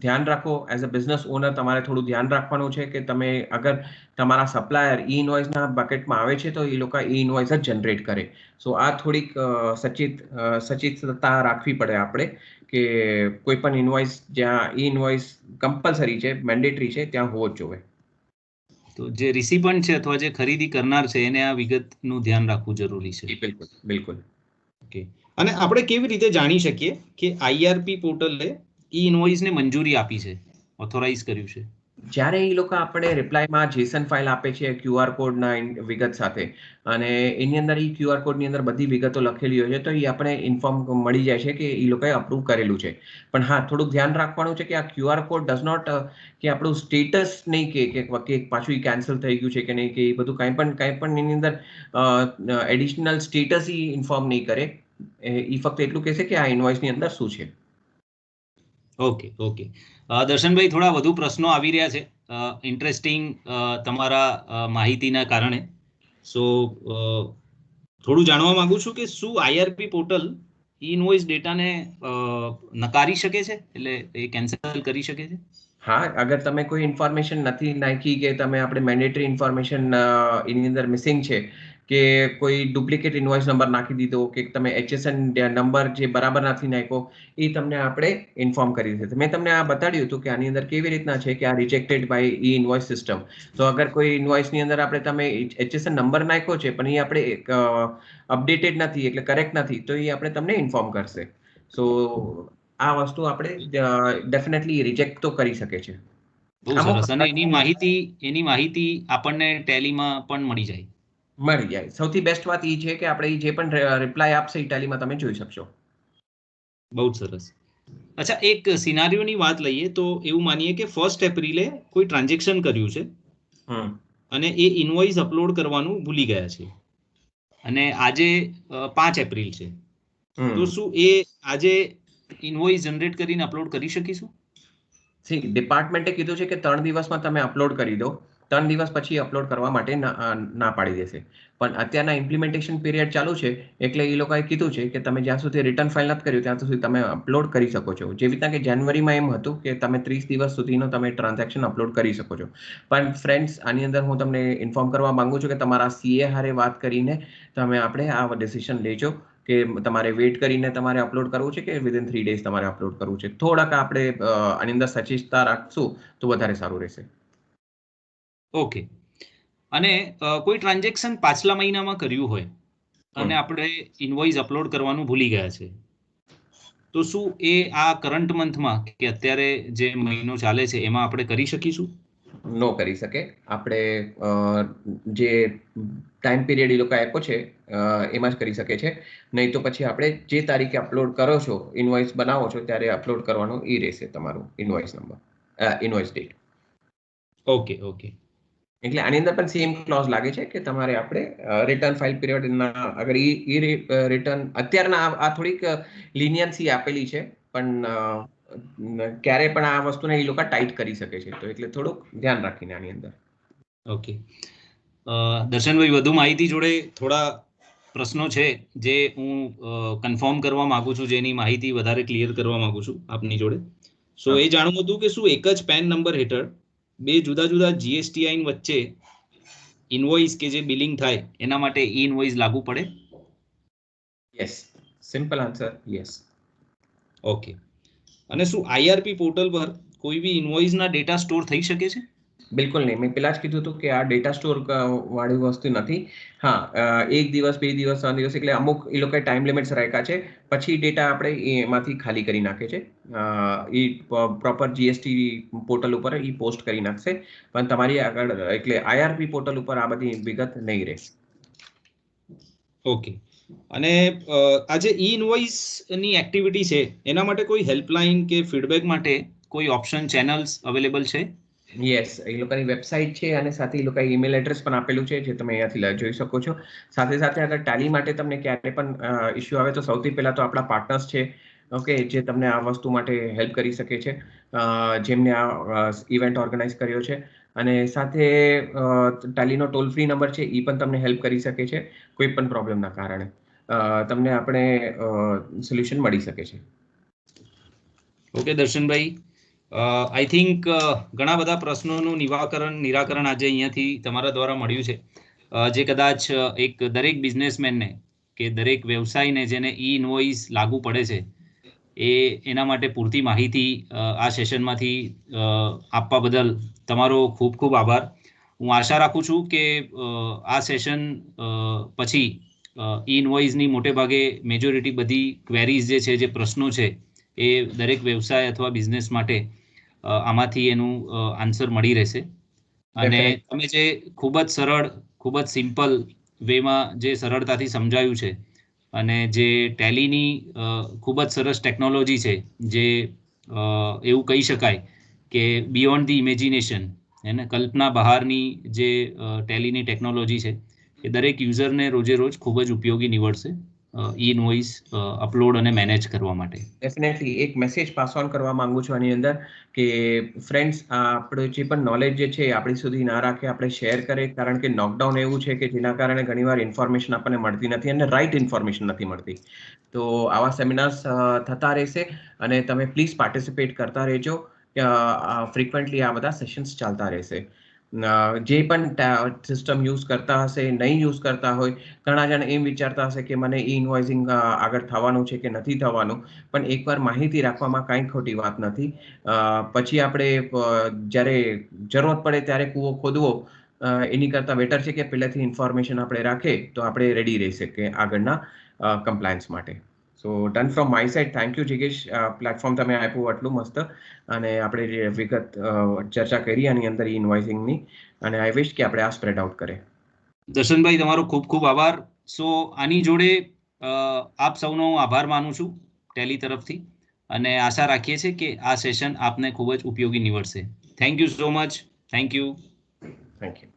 Speaker 2: ધ્યાન રાખો. એઝ અ બિઝનેસ ઓનર તમારે થોડું ધ્યાન રાખવાનું છે કે તમે અગર તમારા સપ્લાયર ઈ ઇનવોઇસના બકેટમાં આવે છે તો એ લોકો ઈ ઇનવોઇસ જ જનરેટ કરે. સો આ થોડીક સચેતતા રાખવી પડે આપણે કે કોઈ પણ ઇનવોઇસ જ્યાં ઈ ઇનવોઇસ કમ્પલસરી છે, મેન્ડેટરી છે, ત્યાં હોવો જ જોઈએ.
Speaker 1: તો જે રિસિપન્ટ છે અથવા જે ખરીદી કરનાર છે એને આ વિગતનું ધ્યાન રાખવું જરૂરી છે.
Speaker 2: બિલકુલ બિલકુલ.
Speaker 1: ઓકે. અને આપણે કેવી રીતે જાણી શકીએ કે આઈઆરપી પોર્ટલે ઈ ઇનવોઇસને મંજૂરી આપી છે, ઓથોરાઇઝ કર્યું છે?
Speaker 2: જ્યારે એ લોકો આપણે રિપ્લાયમાં જેસન ફાઇલ આપે છે QR કોડના વિગત સાથે, અને એની અંદર એ QR કોડની અંદર બધી વિગતો લખેલી હોય છે, તો એ આપણે ઇન્ફોર્મ મળી જાય છે કે એ લોકોએ અપ્રૂવ કરેલું છે. પણ હા, થોડુંક ધ્યાન રાખવાનું છે કે આ QR કોડ ડઝ નોટ કે આપણું સ્ટેટસ નહીં કે પાછું એ કેન્સલ થઈ ગયું છે કે નહીં, કે એ બધું કાંઈ પણ એની અંદર એડિશનલ સ્ટેટસ એ ઇન્ફોર્મ નહીં કરે. એ ફક્ત એટલું કહેશે કે આ ઇનવોઇસની અંદર શું છે.
Speaker 1: Okay okay. દર્શનભાઈ, થોડા વધુ પ્રશ્નો આવી રહ્યા છે ઇન્ટરેસ્ટિંગ તમારા માહિતીના કારણે. સો થોડું જાણવા માંગુ છું કે શું આઈઆરપી પોર્ટલ ઈ ઇનવોઇસ ડેટાને નકારી શકે છે, એટલે એ કેન્સલ કરી શકે છે?
Speaker 2: હા, અગર તમે કોઈ ઇન્ફોર્મેશન નથી નાખી કે તમે આપણે મેન્ડેટરી ઇન્ફોર્મેશન એની અંદર મિસિંગ છે, કે કોઈ ડુપ્લિકેટ ઇનવોઇસ નંબર નાખી દીધો, કે તમે HSN નંબર જે બરાબર નથી નાખ્યો, એ તમને આપણે ઇન્ફોર્મ કરી દીધું. મેં તમને આ બતાડ્યું હતું કે આની અંદર કેવી રીતના છે કે આ rejected by e invoice system. તો અગર કોઈ ઇનવોઇસની અંદર આપણે તમે HSN નંબર નાખ્યો છે પણ એ આપણે અપડેટેડ નથી, એટલે કરેક્ટ નથી, તો એ આપણે તમને ઇન્ફોર્મ કરશે. સો આ વસ્તુ આપણે ડેફિનેટલી રિજેક્ટ તો કરી શકે છે.
Speaker 1: બહુ સરસ. અને એની માહિતી આપણને ટેલીમાં પણ મળી જાય?
Speaker 2: મળી જાય. સૌથી બેસ્ટ વાત એ છે કે આપણે જે પણ રિપ્લાય આપશે એ ટેલીમાં તમે જોઈ શકશો.
Speaker 1: બહુ સરસ. અચ્છા, એક સિનારીઓની વાત લઈએ તો એવું માનીએ કે 1 એપ્રિલે કોઈ ટ્રાન્ઝેક્શન કર્યું છે અને એ ઇનવોઇસ અપલોડ કરવાનું ભૂલી ગયા છે, અને આજે 5 એપ્રિલ છે, તો શું એ આજે ઇનવોઇસ જનરેટ કરીને અપલોડ કરી શકીશું?
Speaker 2: ડિપાર્ટમેન્ટે કીધું છે કે 3 દિવસમાં તમે અપલોડ કરી દો. 3 દિવસ પછી અપલોડ કરવા માટે ના પાડી દેશે. પણ અત્યારના ઇમ્પ્લિમેન્ટેશન પીરિયડ ચાલુ છે, એટલે એ લોકોએ કીધું છે કે તમે જ્યાં સુધી રિટર્ન ફાઇલ નથી કર્યું ત્યાં સુધી તમે અપલોડ કરી શકો છો. જેવી રીતના કે જાન્યુઆરીમાં એમ હતું કે તમે 30 દિવસ સુધીનો તમે ટ્રાન્ઝેક્શન અપલોડ કરી શકો છો. પણ ફ્રેન્ડ્સ, આની અંદર હું તમને ઇન્ફોર્મ કરવા માંગુ છું કે તમારા CA હારે વાત કરીને તમે આપણે આ ડિસિઝન લેજો કે તમારે વેઇટ કરીને તમારે અપલોડ કરવું છે કે વિધિન 3 days તમારે અપલોડ કરવું છે. થોડાક આપણે આની અંદર સચેતતા રાખશું તો વધારે સારું રહેશે.
Speaker 1: ઓકે. અને કોઈ ટ્રાન્ઝેક્શન પાછલા મહિનામાં કર્યું હોય અને આપણે ઇનવોઇસ અપલોડ કરવાનું ભૂલી ગયા છે, તો શું એ આ કરંટ મંથમાં કે અત્યારે જે મહિનો ચાલે છે એમાં આપણે કરી શકીશું?
Speaker 2: નો કરી શકે. આપણે જે ટાઈમ પીરિયડ એ લોકો આપ્યો છે એમાં જ કરી શકે છે. નહીં તો પછી આપણે જે તારીખે અપલોડ કરો છો, ઇનવોઇસ બનાવો છો, ત્યારે અપલોડ કરવાનું એ રહેશે તમારું invoice number, invoice date.
Speaker 1: Okay okay.
Speaker 2: એટલે આની અંદર પણ સેમ ક્લોઝ લાગે છે કે તમારે આપણે રિટર્ન ફાઇલ પીરિયડના અગર એ રિટર્ન અત્યારના આ થોડીક લિનિયન્સી આપેલી છે, પણ ક્યારે પણ આ વસ્તુને એ લોકો ટાઈટ કરી શકે છે, તો એટલે થોડુંક ધ્યાન રાખીને આની અંદર.
Speaker 1: ઓકે. દર્શનભાઈ, વધુ માહિતી જોડે થોડા પ્રશ્નો છે જે હું કન્ફર્મ કરવા માંગુ છું, જેની માહિતી વધારે ક્લિયર કરવા માંગુ છું આપની જોડે. સો એ જાણવું હતું કે શું એક જ પેન નંબર હેઠળ 2 જુદા જુદા GSTIN વચ્ચે ઇનવોઇસ કે જે બિલિંગ થાય એના માટે ઈ ઇનવોઇસ લાગુ પડે?
Speaker 2: Yes. Simple answer, yes.
Speaker 1: Okay. અને શું આઈઆરપી પોર્ટલ પર કોઈ બી ઇનવોઇસના ડેટા સ્ટોર થઈ શકે છે?
Speaker 2: બિલકુલ નહીં. મેં પહેલા જ કીધું હતું કે આ ડેટા સ્ટોર વાળી વસ્તુ નથી. હા, 1 દિવસ, 2 દિવસ, 3 દિવસ, એટલે અમુક એ લોકોએ ટાઈમ લિમિટ્સ રાખ્યા છે. પછી ડેટા આપણે એમાંથી ખાલી કરી નાખે છે. એ પ્રોપર GST પોર્ટલ ઉપર એ પોસ્ટ કરી નાખશે. પણ તમારી આગળ એટલે આઈઆરપી પોર્ટલ ઉપર આ બધી વિગત નહીં રહે.
Speaker 1: ઓકે. અને આ જે ઈ ઇનવોઇસની એક્ટિવિટી છે એના માટે કોઈ હેલ્પલાઇન કે ફીડબેક માટે કોઈ ઓપ્શન, ચેનલ્સ અવેલેબલ છે?
Speaker 2: યસ, એ લોકોની વેબસાઇટ છે અને સાથે એ લોકોએ ઈમેલ એડ્રેસ પણ આપેલું છે, જે તમે અહીંયાથી જોઈ શકો છો. સાથે સાથે અગર ટેલી માટે તમને ક્યારે પણ ઇસ્યુ આવે તો સૌથી પહેલા તો આપણા પાર્ટનર્સ છે, ઓકે, જે તમને આ વસ્તુ માટે હેલ્પ કરી શકે છે, જેમને આ ઇવેન્ટ ઓર્ગેનાઇઝ કર્યો છે. અને સાથે ટેલીનો ટોલ ફ્રી નંબર છે એ પણ તમને હેલ્પ કરી શકે છે કોઈ પણ પ્રોબ્લેમના કારણે. તમને આપણે સોલ્યુશન મળી શકે છે.
Speaker 1: ઓકે દર્શનભાઈ, આઈ થિંક ઘણા બધા પ્રશ્નોનું નિરાકરણ આજે અહીંયાથી તમારા દ્વારા મળ્યું છે, જે કદાચ એક દરેક બિઝનેસમેનને કે દરેક વ્યવસાયને જેને ઈ ઇનવોઇસ લાગુ પડે છે એના માટે પૂરતી માહિતી આ સેશનમાંથી આપવા બદલ તમારો ખૂબ ખૂબ આભાર. હું આશા રાખું છું કે આ સેશન પછી ઈ ઇનવોઇસની મોટે ભાગે મેજોરિટી બધી ક્વેરીઝ જે છે, જે પ્રશ્નો છે, એ દરેક વ્યવસાય અથવા બિઝનેસ માટે આમાંથી એનું આન્સર મળી રહેશે. અને તમે જે ખૂબ જ સરળ, ખૂબ જ સિમ્પલ વેમાં જે સરળતાથી સમજાયું છે અને જે ટેલીની ખૂબ જ સરસ ટેકનોલોજી છે, જે એવું કહી શકાય કે બિયોન્ડ ધી ઇમેજિનેશન, એને કલ્પના બહારની જે ટેલીની ટેકનોલોજી છે એ દરેક યુઝરને રોજે રોજ ખૂબ જ ઉપયોગી નીવડશે ઈ ઇનવોઇસ અપલોડ અને મેનેજ કરવા માટે.
Speaker 2: ડેફિનેટલી એક મેસેજ પાસ ઓન કરવા માંગુ છું આની અંદર કે ફ્રેન્ડ્સ, આપણે જે પણ નોલેજ જે છે આપણી સુધી ના રાખે, આપણે શેર કરે, કારણ કે નોકડાઉન એવું છે કે જેના કારણે ઘણીવાર ઇન્ફોર્મેશન આપણને મળતી નથી અને રાઈટ ઇન્ફોર્મેશન નથી મળતી. તો આવા સેમિનાર્સ થતા રહેશે અને તમે પ્લીઝ પાર્ટિસિપેટ કરતા રહેજો. ફ્રિકવન્ટલી આ બધા સેશન્સ ચાલતા રહેશે. જે પણ સિસ્ટમ યુઝ કરતા હશે, નહીં યુઝ કરતા હોય, ઘણા જણ એમ વિચારતા હશે કે મને ઈ ઇનવોઇસિંગ આગળ થવાનું છે કે નથી થવાનું, પણ એકવાર માહિતી રાખવામાં કાંઈ ખોટી વાત નથી. પછી આપણે જ્યારે જરૂરત પડે ત્યારે કૂવો ખોદવો એની કરતાં બેટર છે કે પહેલાંથી ઇન્ફોર્મેશન આપણે રાખે તો આપણે રેડી રહી શકીએ આગળના કમ્પ્લાયન્સ માટે. So done from my side. Thank you જિગેશ, પ્લેટફોર્મ તમે આપ્યું આટલું મસ્ત, અને આપણે જે વિગત ચર્ચા કરી આની અંદર ઇનવોઇસિંગની, અને આઈ વિશ કે આપણે આ સ્પ્રેડ આઉટ કરે.
Speaker 1: દર્શનભાઈ, તમારો ખૂબ ખૂબ આભાર. સો આની જોડે આપ સૌનો આભાર માનું છું ટેલી તરફથી, અને આશા રાખીએ છીએ કે આ સેશન આપને ખૂબ જ ઉપયોગી નીવડશે. Thank you so much. Thank you.
Speaker 2: Thank you.